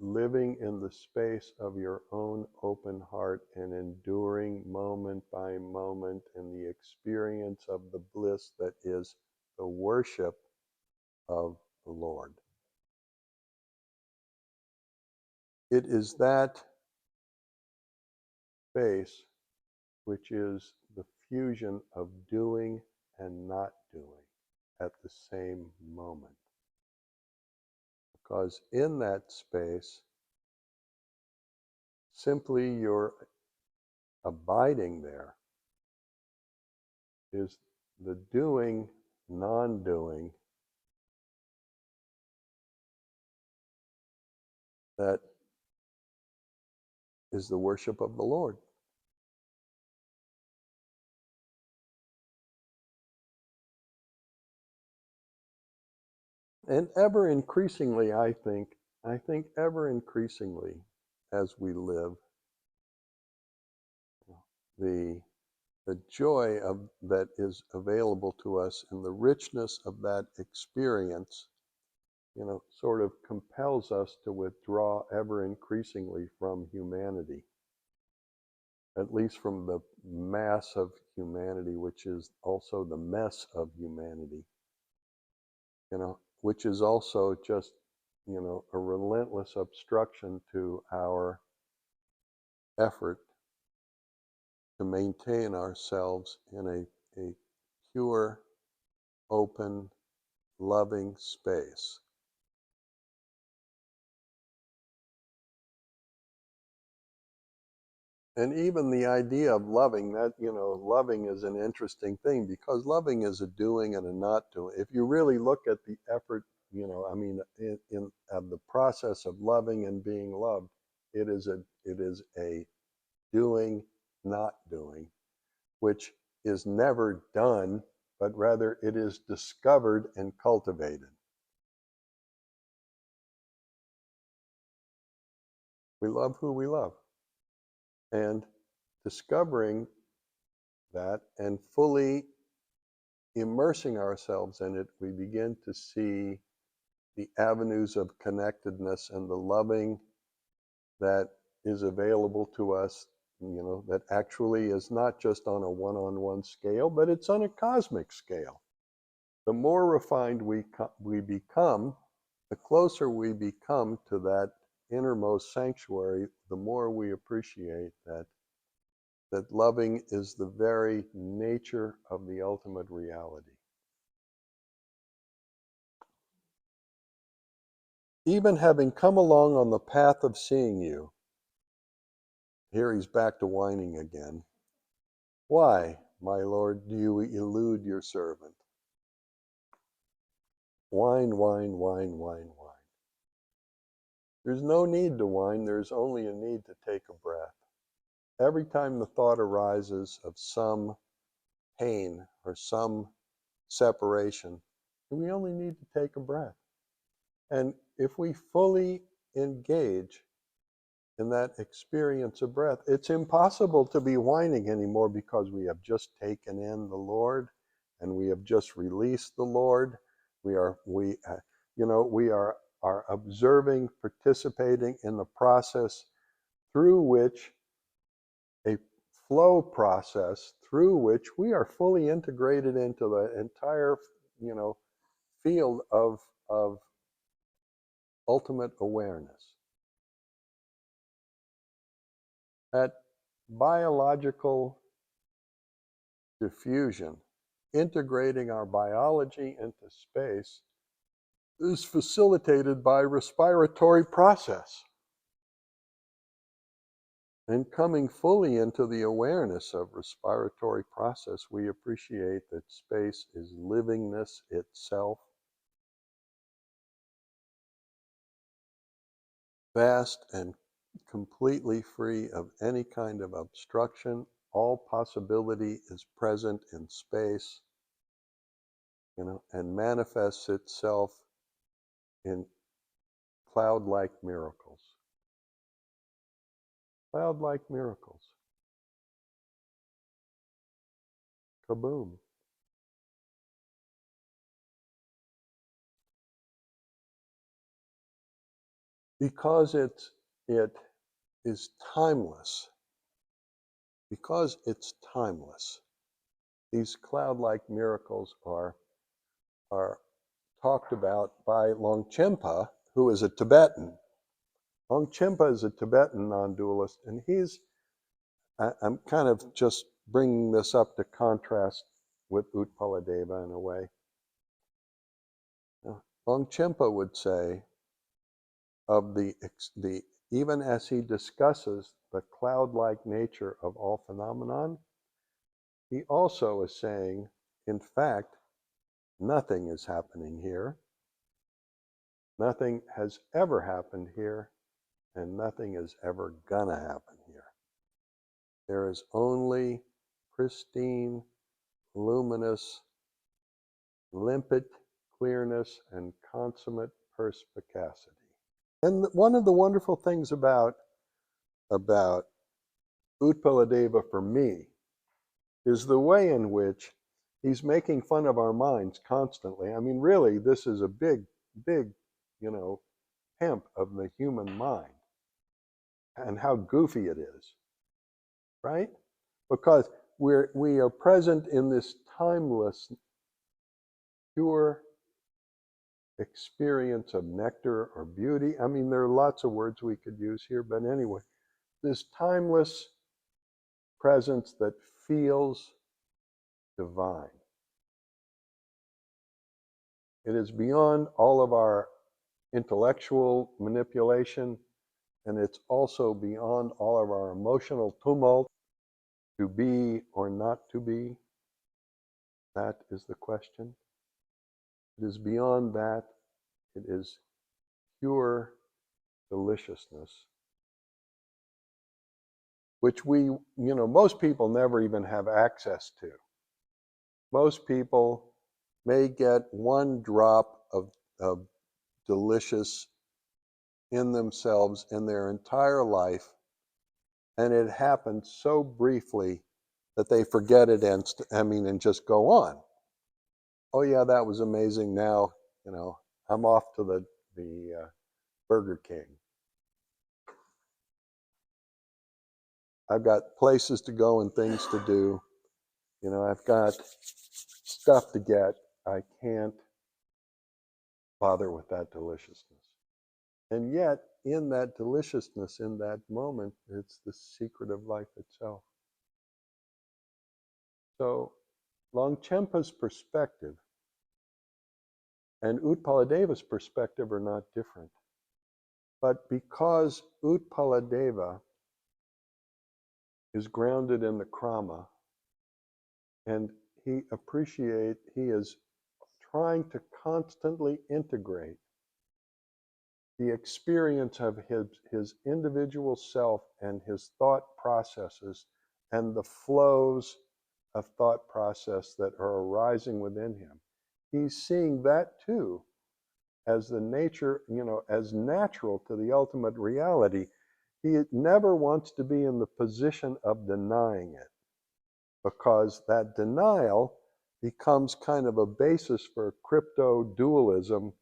[SPEAKER 1] living in the space of your own open heart and enduring moment by moment in the experience of the bliss that is the worship of the Lord. It is that space which is the fusion of doing and not doing at the same moment. Because in that space, simply your abiding there is the doing, non-doing that is the worship of the Lord. And ever increasingly, I think ever increasingly as we live, the joy that is available to us and the richness of that experience, sort of compels us to withdraw ever increasingly from humanity, at least from the mass of humanity, which is also the mess of humanity, which is also just, a relentless obstruction to our effort to maintain ourselves in a pure, open, loving space. And even the idea of loving, that, loving is an interesting thing, because loving is a doing and a not doing. If you really look at the effort, in the process of loving and being loved, it is a doing, not doing, which is never done, but rather it is discovered and cultivated. We love who we love. And discovering that and fully immersing ourselves in it, we begin to see the avenues of connectedness and the loving that is available to us, that actually is not just on a one-on-one scale, but it's on a cosmic scale. The more refined we become, the closer we become to that innermost sanctuary, the more we appreciate that loving is the very nature of the ultimate reality. Even having come along on the path of seeing you, here he's back to whining again. Why, my Lord, do you elude your servant? Whine, whine, whine, whine, whine. There's no need to whine, there's only a need to take a breath. Every time the thought arises of some pain or some separation, we only need to take a breath. And if we fully engage in that experience of breath, it's impossible to be whining anymore, because we have just taken in the Lord and we have just released the Lord. We are observing, participating in the process through which a flow process through which we are fully integrated into the entire, field of ultimate awareness. That biological diffusion, integrating our biology into space, is facilitated by respiratory process. And coming fully into the awareness of respiratory process, we appreciate that space is livingness itself, vast and completely free of any kind of obstruction. All possibility is present in space. and manifests itself in cloud-like miracles. Cloud-like miracles. Kaboom. Because it is timeless. Because it's timeless. These cloud-like miracles are talked about by Longchenpa, who is a Tibetan. Longchenpa is a Tibetan non-dualist, and I'm kind of just bringing this up to contrast with Utpaladeva in a way. Longchenpa would say of even as he discusses the cloud-like nature of all phenomenon, he also is saying, in fact, nothing is happening here. Nothing has ever happened here, and nothing is ever gonna happen here. There is only pristine, luminous, limpid clearness and consummate perspicacity. And one of the wonderful things about Utpaladeva for me is the way in which he's making fun of our minds constantly. I mean, really, this is a big, pimp of the human mind and how goofy it is, right? Because we are present in this timeless, pure experience of nectar or beauty. I mean, there are lots of words we could use here, but anyway, this timeless presence that feels divine. It is beyond all of our intellectual manipulation, and it's also beyond all of our emotional tumult. To be or not to be, that is the question. It is beyond that. It is pure deliciousness, which most people never even have access to. Most people may get one drop of delicious in themselves in their entire life, and it happens so briefly that they forget it and just go on. Oh yeah, that was amazing. Now, I'm off to the Burger King. I've got places to go and things to do. I've got stuff to get. I can't bother with that deliciousness. And yet, in that deliciousness, in that moment, it's the secret of life itself. So, Longchenpa's perspective and Utpaladeva's perspective are not different. But because Utpaladeva is grounded in the Krama, and he is trying to constantly integrate the experience of his individual self and his thought processes and the flows of thought process that are arising within him. He's seeing that too as the nature, as natural to the ultimate reality. He never wants to be in the position of denying it, because that denial becomes kind of a basis for crypto-dualism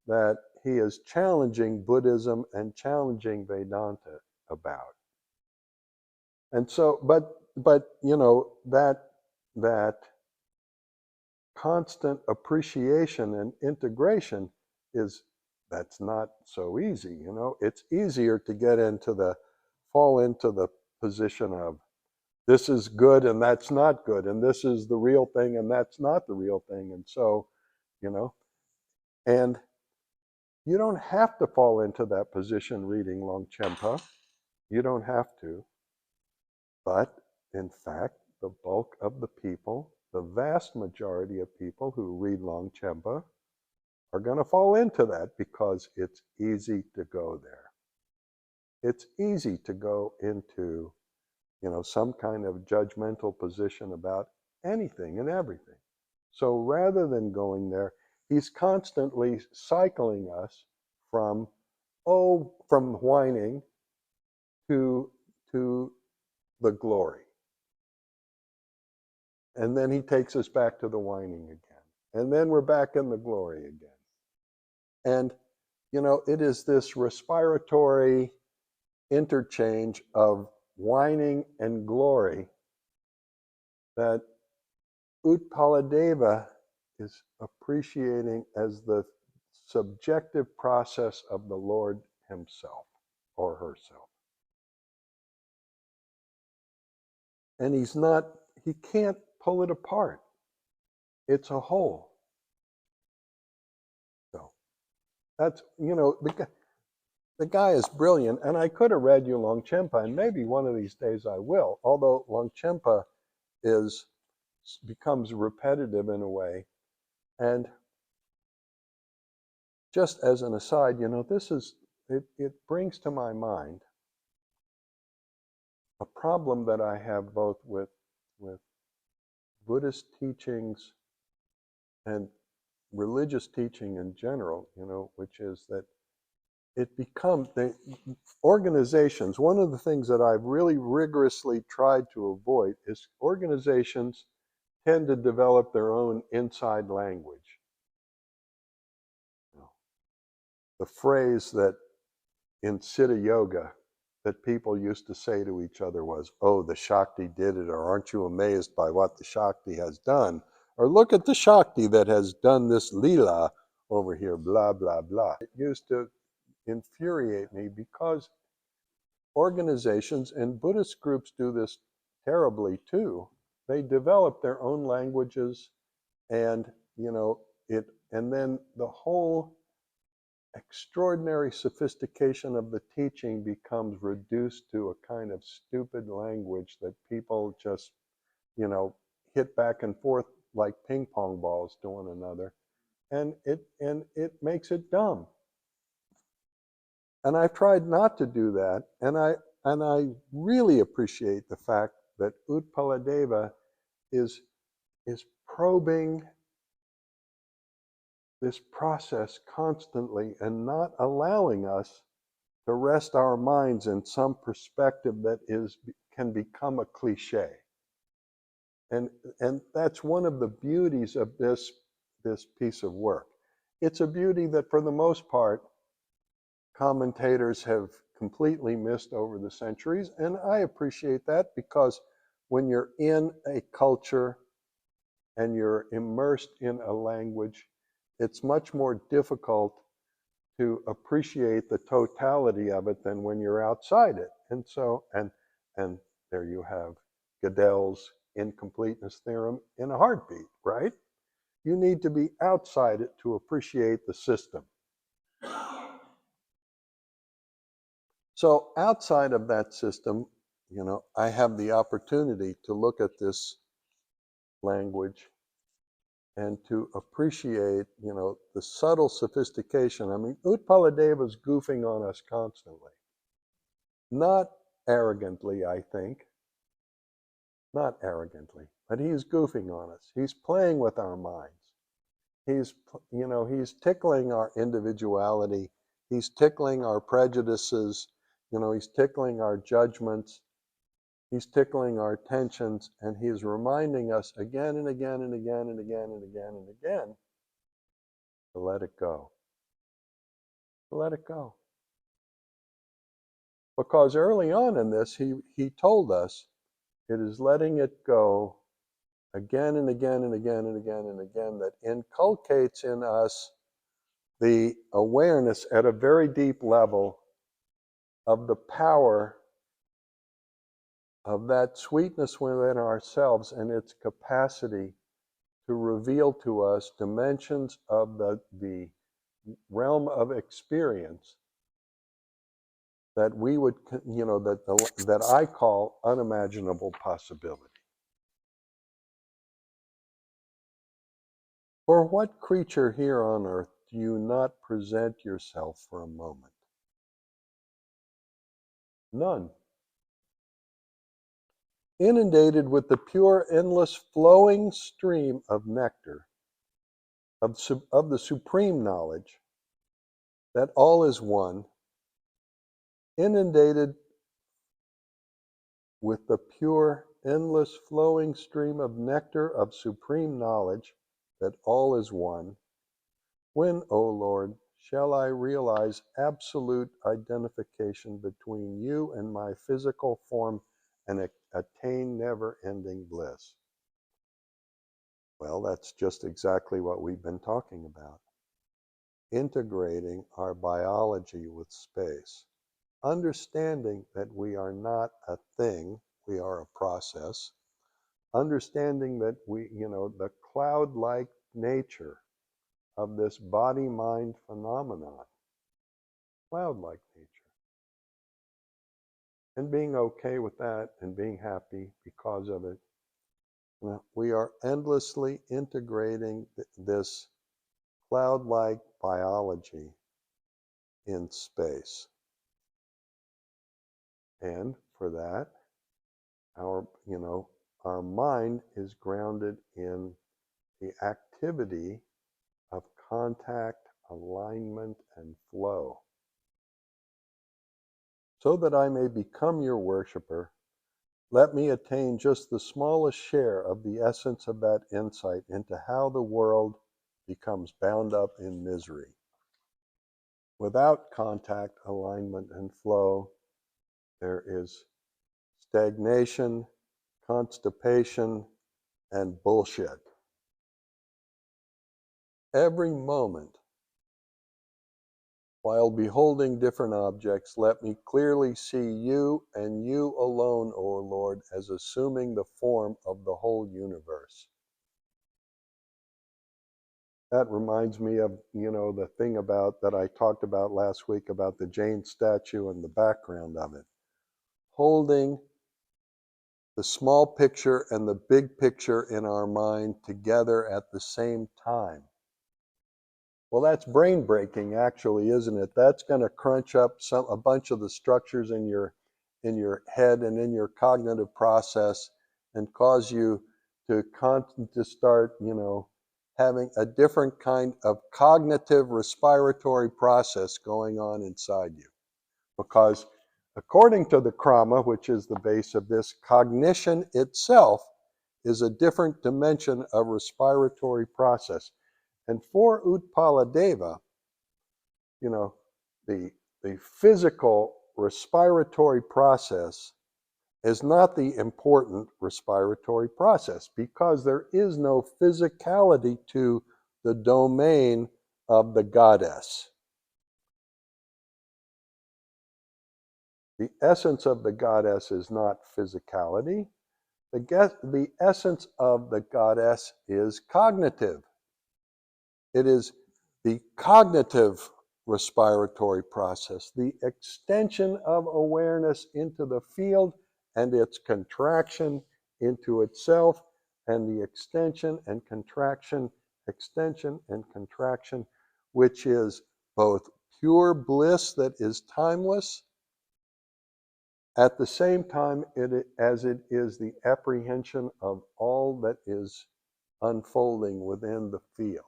[SPEAKER 1] that he is challenging Buddhism and challenging Vedanta about. And so, but that constant appreciation and integration that's not so easy. It's easier to fall into the position of this is good and that's not good, and this is the real thing and that's not the real thing. And so, and you don't have to fall into that position reading Longchenpa. You don't have to. But in fact, the bulk of the people, the vast majority of people who read Longchenpa are going to fall into that because it's easy to go there. It's easy to go into, some kind of judgmental position about anything and everything. So rather than going there, he's constantly cycling us from whining to the glory. And then he takes us back to the whining again. And then we're back in the glory again. And, it is this respiratory interchange of whining and glory that Utpaladeva is appreciating as the subjective process of the Lord himself or herself. And he can't pull it apart. It's a whole. So that's, the guy is brilliant. And I could have read you Longchenpa, and maybe one of these days I will, although Longchenpa becomes repetitive in a way. And just as an aside, it brings to my mind a problem that I have both with Buddhist teachings and religious teaching in general, which is that it becomes the organizations. One of the things that I've really rigorously tried to avoid is organizations tend to develop their own inside language. The phrase that in Siddha Yoga that people used to say to each other was, "Oh, the Shakti did it," or "Aren't you amazed by what the Shakti has done?" Or "Look at the Shakti that has done this Leela over here, blah, blah, blah." It used to infuriate me because organizations and Buddhist groups do this terribly too. They develop their own languages and, and then the whole extraordinary sophistication of the teaching becomes reduced to a kind of stupid language that people just, hit back and forth like ping pong balls to one another, and it makes it dumb. And I've tried not to do that, and I really appreciate the fact that Utpaladeva is probing this process constantly and not allowing us to rest our minds in some perspective that can become a cliche. And that's one of the beauties of this piece of work. It's a beauty that for the most part commentators have completely missed over the centuries, and I appreciate that, because when you're in a culture and you're immersed in a language, it's much more difficult to appreciate the totality of it than when you're outside it. And so, and there you have Gödel's incompleteness theorem in a heartbeat, right? You need to be outside it to appreciate the system. So outside of that system, I have the opportunity to look at this language and to appreciate, the subtle sophistication. I mean, Utpaladeva's goofing on us constantly. Not arrogantly, I think. Not arrogantly, but he's goofing on us. He's playing with our minds. He's tickling our individuality. He's tickling our prejudices. He's tickling our judgments. He's tickling our tensions, and he's reminding us again and again and again and again and again and again to let it go. To let it go. Because early on in this, he told us it is letting it go again and again and again and again and again that inculcates in us the awareness at a very deep level of the power of that sweetness within ourselves and its capacity to reveal to us dimensions of the realm of experience that we would, that I call unimaginable possibility. For what creature here on earth do you not present yourself for a moment? None. inundated with the pure, endless, flowing stream of nectar, of the supreme knowledge that all is one, inundated with the pure, endless, flowing stream of nectar of supreme knowledge that all is one, when, O Lord, shall I realize absolute identification between you and my physical form and attain never-ending bliss? Well, that's just exactly what we've been talking about. Integrating our biology with space. Understanding that we are not a thing, we are a process. Understanding that the cloud-like nature of this body-mind phenomenon, cloud-like nature. And being okay with that and being happy because of it. We are endlessly integrating this cloud-like biology in space. And for that, our mind is grounded in the activity of contact, alignment, and flow. So that I may become your worshiper, let me attain just the smallest share of the essence of that insight into how the world becomes bound up in misery. Without contact, alignment, and flow, there is stagnation, constipation, and bullshit. Every moment, while beholding different objects, let me clearly see you and you alone, O Lord, as assuming the form of the whole universe. That reminds me of, the thing that I talked about last week about the Jain statue and the background of it. Holding the small picture and the big picture in our mind together at the same time. Well, that's brain breaking, actually, isn't it? That's going to crunch up a bunch of the structures in your head and in your cognitive process, and cause you to start, having a different kind of cognitive respiratory process going on inside you. Because according to the Krama, which is the base of this, cognition itself is a different dimension of respiratory process. And for Utpaladeva, the physical respiratory process is not the important respiratory process, because there is no physicality to the domain of the goddess. The essence of the goddess is not physicality. The essence of the goddess is cognitive. It is the cognitive respiratory process, the extension of awareness into the field and its contraction into itself, and the extension and contraction, which is both pure bliss that is timeless, at the same time as it is the apprehension of all that is unfolding within the field.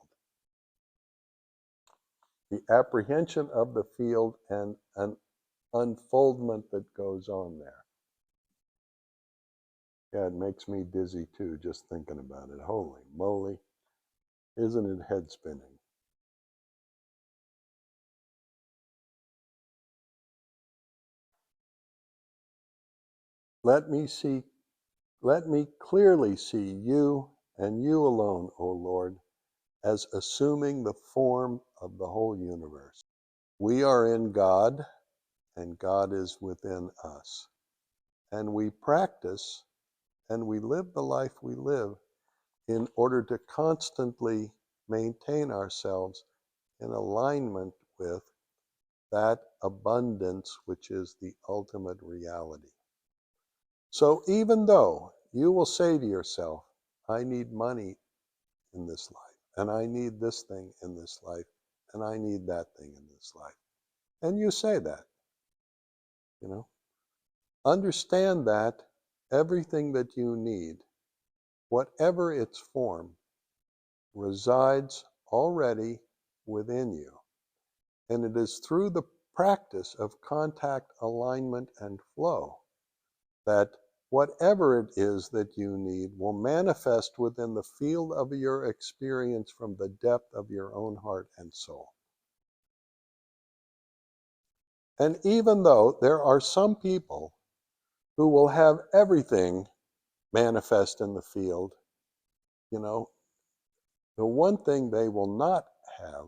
[SPEAKER 1] The apprehension of the field and an unfoldment that goes on there. Yeah, it makes me dizzy too, just thinking about it. Holy moly, isn't it head spinning? Let me clearly see you and you alone, O Lord, as assuming the form of the whole universe. We are in God, and God is within us. And we practice and we live the life we live in order to constantly maintain ourselves in alignment with that abundance which is the ultimate reality. So even though you will say to yourself, I need money in this life, and I need this thing in this life, and I need that thing in this life, and you say that, understand that everything that you need, whatever its form, resides already within you. And it is through the practice of contact, alignment, and flow that whatever it is that you need will manifest within the field of your experience from the depth of your own heart and soul. And even though there are some people who will have everything manifest in the field, the one thing they will not have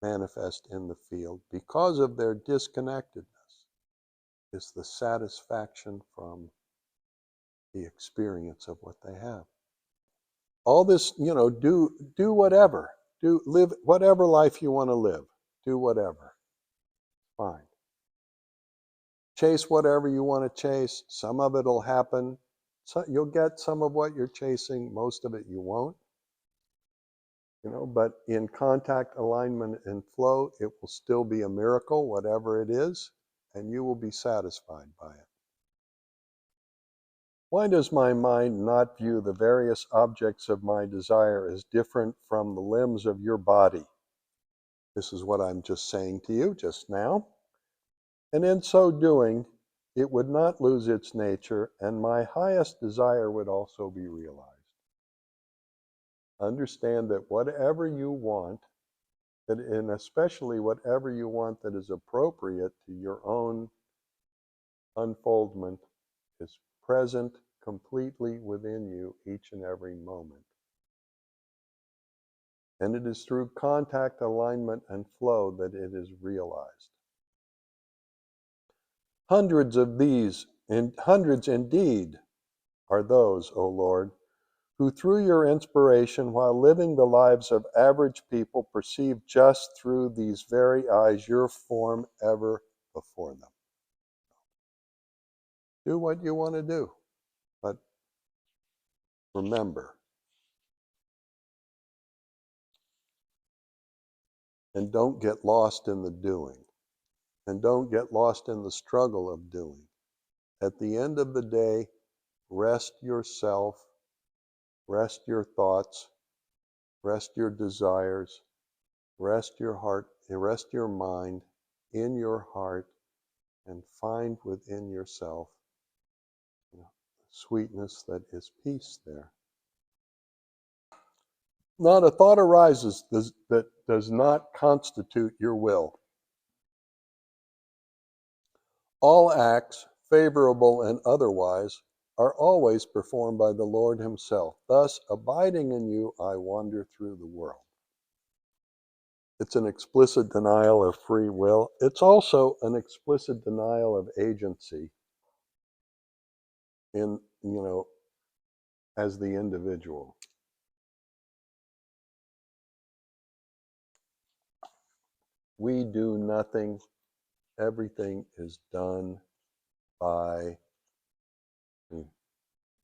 [SPEAKER 1] manifest in the field because of their disconnectedness is the satisfaction from the experience of what they have. All this, do whatever. Live whatever life you want to live. Do whatever. Fine. Chase whatever you want to chase. Some of it will happen. So you'll get some of what you're chasing. Most of it you won't. But in contact, alignment, and flow, it will still be a miracle, whatever it is, and you will be satisfied by it. Why does my mind not view the various objects of my desire as different from the limbs of your body? This is what I'm just saying to you just now. And in so doing, it would not lose its nature, and my highest desire would also be realized. Understand that whatever you want, and especially whatever you want that is appropriate to your own unfoldment, is present completely within you each and every moment. And it is through contact, alignment, and flow that it is realized. Hundreds of these, and hundreds indeed, are those, O Lord, who through your inspiration, while living the lives of average people, perceive just through these very eyes your form ever before them. Do what you want to do, but remember. And don't get lost in the doing. And don't get lost in the struggle of doing. At the end of the day, rest yourself, rest your thoughts, rest your desires, rest your heart, rest your mind in your heart, and find within yourself sweetness that is peace there. Not a thought arises that does not constitute your will. All acts, favorable and otherwise, are always performed by the Lord himself. Thus, abiding in you, I wander through the world. It's an explicit denial of free will. It's also an explicit denial of agency in, as the individual. We do nothing. Everything is done by,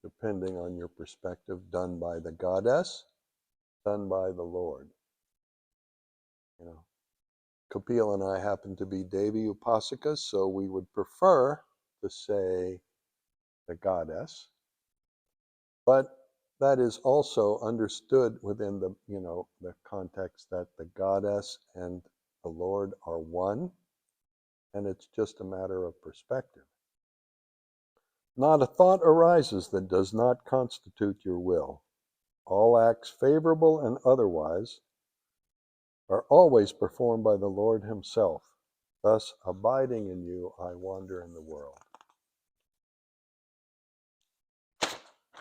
[SPEAKER 1] depending on your perspective, done by the goddess, done by the Lord. Kapil and I happen to be Devi Upasikas, so we would prefer to say the goddess, but that is also understood within the, the context that the goddess and the Lord are one, and it's just a matter of perspective. Not a thought arises that does not constitute your will. All acts, favorable and otherwise, are always performed by the Lord himself. Thus, abiding in you, I wander in the world.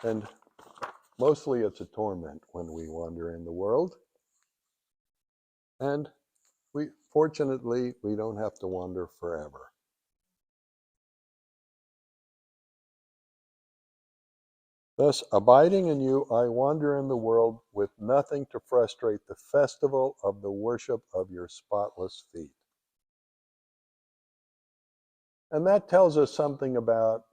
[SPEAKER 1] And mostly it's a torment when we wander in the world. And fortunately, we don't have to wander forever. Thus, abiding in you, I wander in the world with nothing to frustrate the festival of the worship of your spotless feet. And that tells us something about,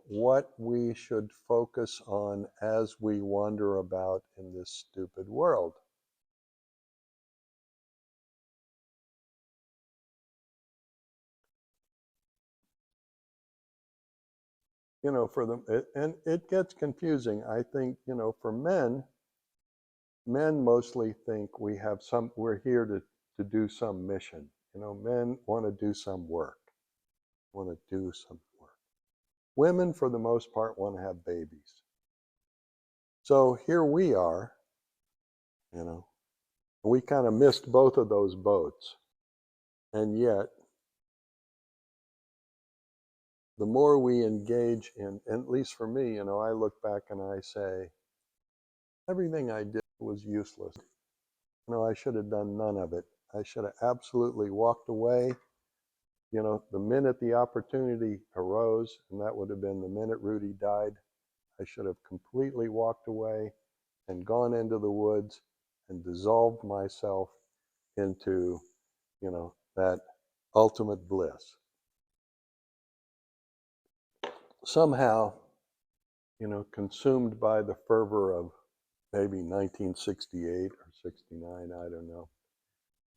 [SPEAKER 1] what we should focus on as we wander about in this stupid world. for them, and it gets confusing. I think, for men mostly think we're here to do some mission. Men want to do some work, Women, for the most part, want to have babies. So here we are, we kind of missed both of those boats. And yet, the more we engage in, at least for me, I look back and I say, everything I did was useless. I should have done none of it. I should have absolutely walked away. The minute the opportunity arose, and that would have been the minute Rudy died, I should have completely walked away and gone into the woods and dissolved myself into, that ultimate bliss. Somehow, consumed by the fervor of maybe 1968 or 69, I don't know,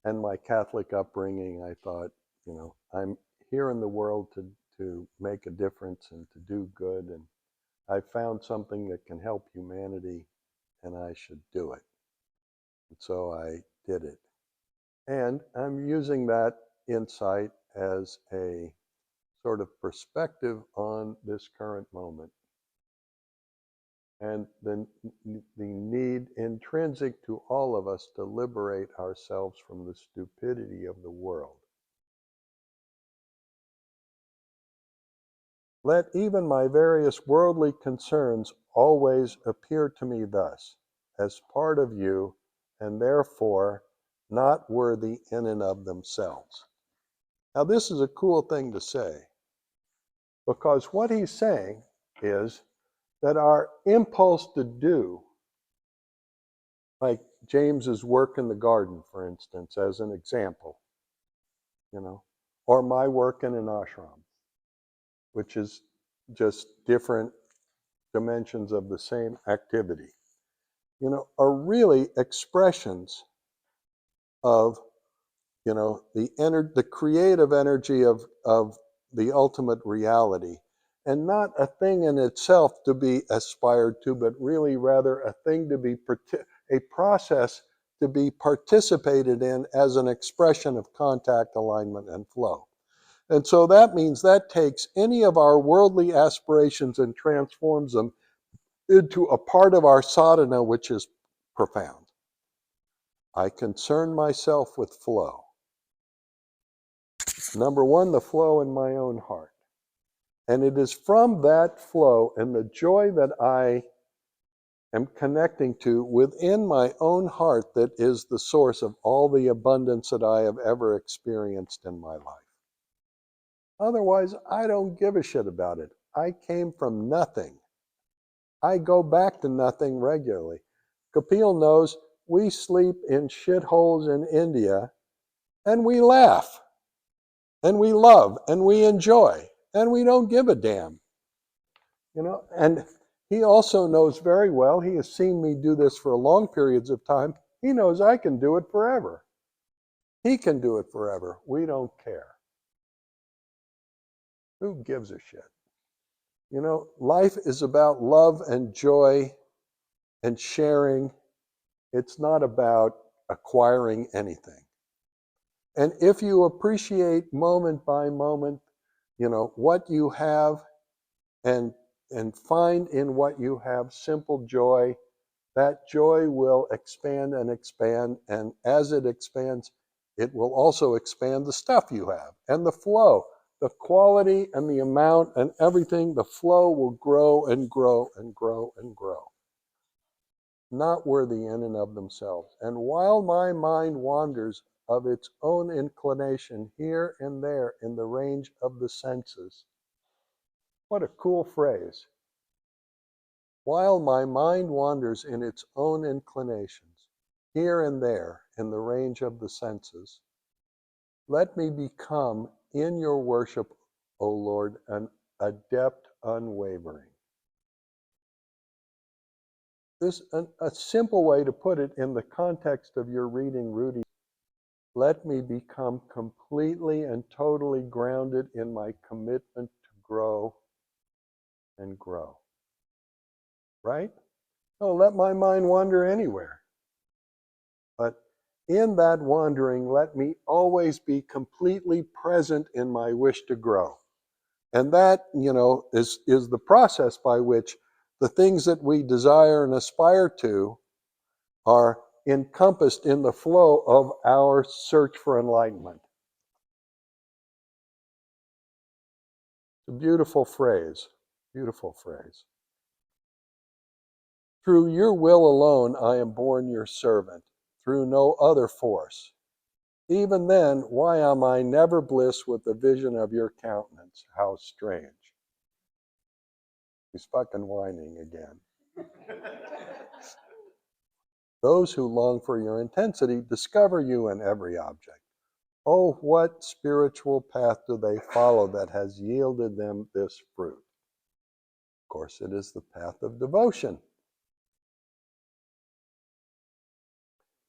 [SPEAKER 1] and my Catholic upbringing, I thought, I'm here in the world to make a difference and to do good, and I found something that can help humanity, and I should do it. And so I did it. And I'm using that insight as a sort of perspective on this current moment. And the need intrinsic to all of us to liberate ourselves from the stupidity of the world. Let even my various worldly concerns always appear to me thus, as part of you, and therefore not worthy in and of themselves. Now, this is a cool thing to say, because what he's saying is that our impulse to do, like James's work in the garden, for instance, as an example, or my work in an ashram, which is just different dimensions of the same activity, are really expressions of, the creative energy of the ultimate reality, and not a thing in itself to be aspired to, but really rather a thing to be, a process to be participated in as an expression of contact, alignment, and flow. And so that means that takes any of our worldly aspirations and transforms them into a part of our sadhana, which is profound. I concern myself with flow. Number one, the flow in my own heart. And it is from that flow and the joy that I am connecting to within my own heart that is the source of all the abundance that I have ever experienced in my life. Otherwise, I don't give a shit about it. I came from nothing. I go back to nothing regularly. Kapil knows we sleep in shitholes in India, and we laugh, and we love, and we enjoy, and we don't give a damn. And he also knows very well, he has seen me do this for long periods of time, he knows I can do it forever. He can do it forever. We don't care. Who gives a shit? Life is about love and joy and sharing. It's not about acquiring anything. And if you appreciate moment by moment, what you have and find in what you have simple joy, that joy will expand and expand. And as it expands, it will also expand the stuff you have and the flow, the quality and the amount and everything. The flow will grow and grow and grow and grow. Not worthy in and of themselves. And while my mind wanders of its own inclination here and there in the range of the senses. What a cool phrase. While my mind wanders in its own inclinations, here and there in the range of the senses, let me become in your worship, O Lord, an adept unwavering. This a simple way to put it in the context of your reading, Rudy. Let me become completely and totally grounded in my commitment to grow and grow. Right? Oh, let my mind wander anywhere. But in that wandering, let me always be completely present in my wish to grow. And that, is the process by which the things that we desire and aspire to are encompassed in the flow of our search for enlightenment. It's a beautiful phrase. Beautiful phrase. Through your will alone I am born your servant, through no other force. Even then, why am I never bliss with the vision of your countenance? How strange. He's fucking whining again. Those who long for your intensity discover you in every object. Oh, what spiritual path do they follow that has yielded them this fruit? Of course, it is the path of devotion.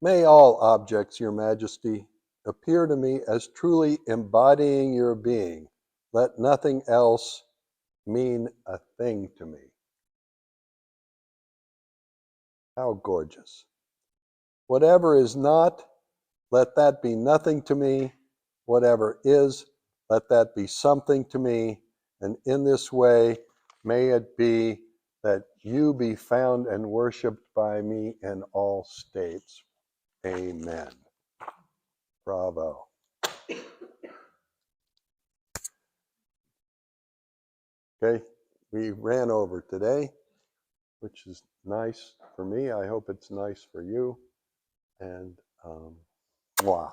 [SPEAKER 1] May all objects, Your Majesty, appear to me as truly embodying your being. Let nothing else mean a thing to me. How gorgeous. Whatever is not, let that be nothing to me. Whatever is, let that be something to me. And in this way, may it be that you be found and worshipped by me in all states. Amen. Bravo. Okay, we ran over today, which is nice for me. I hope it's nice for you. And mwah.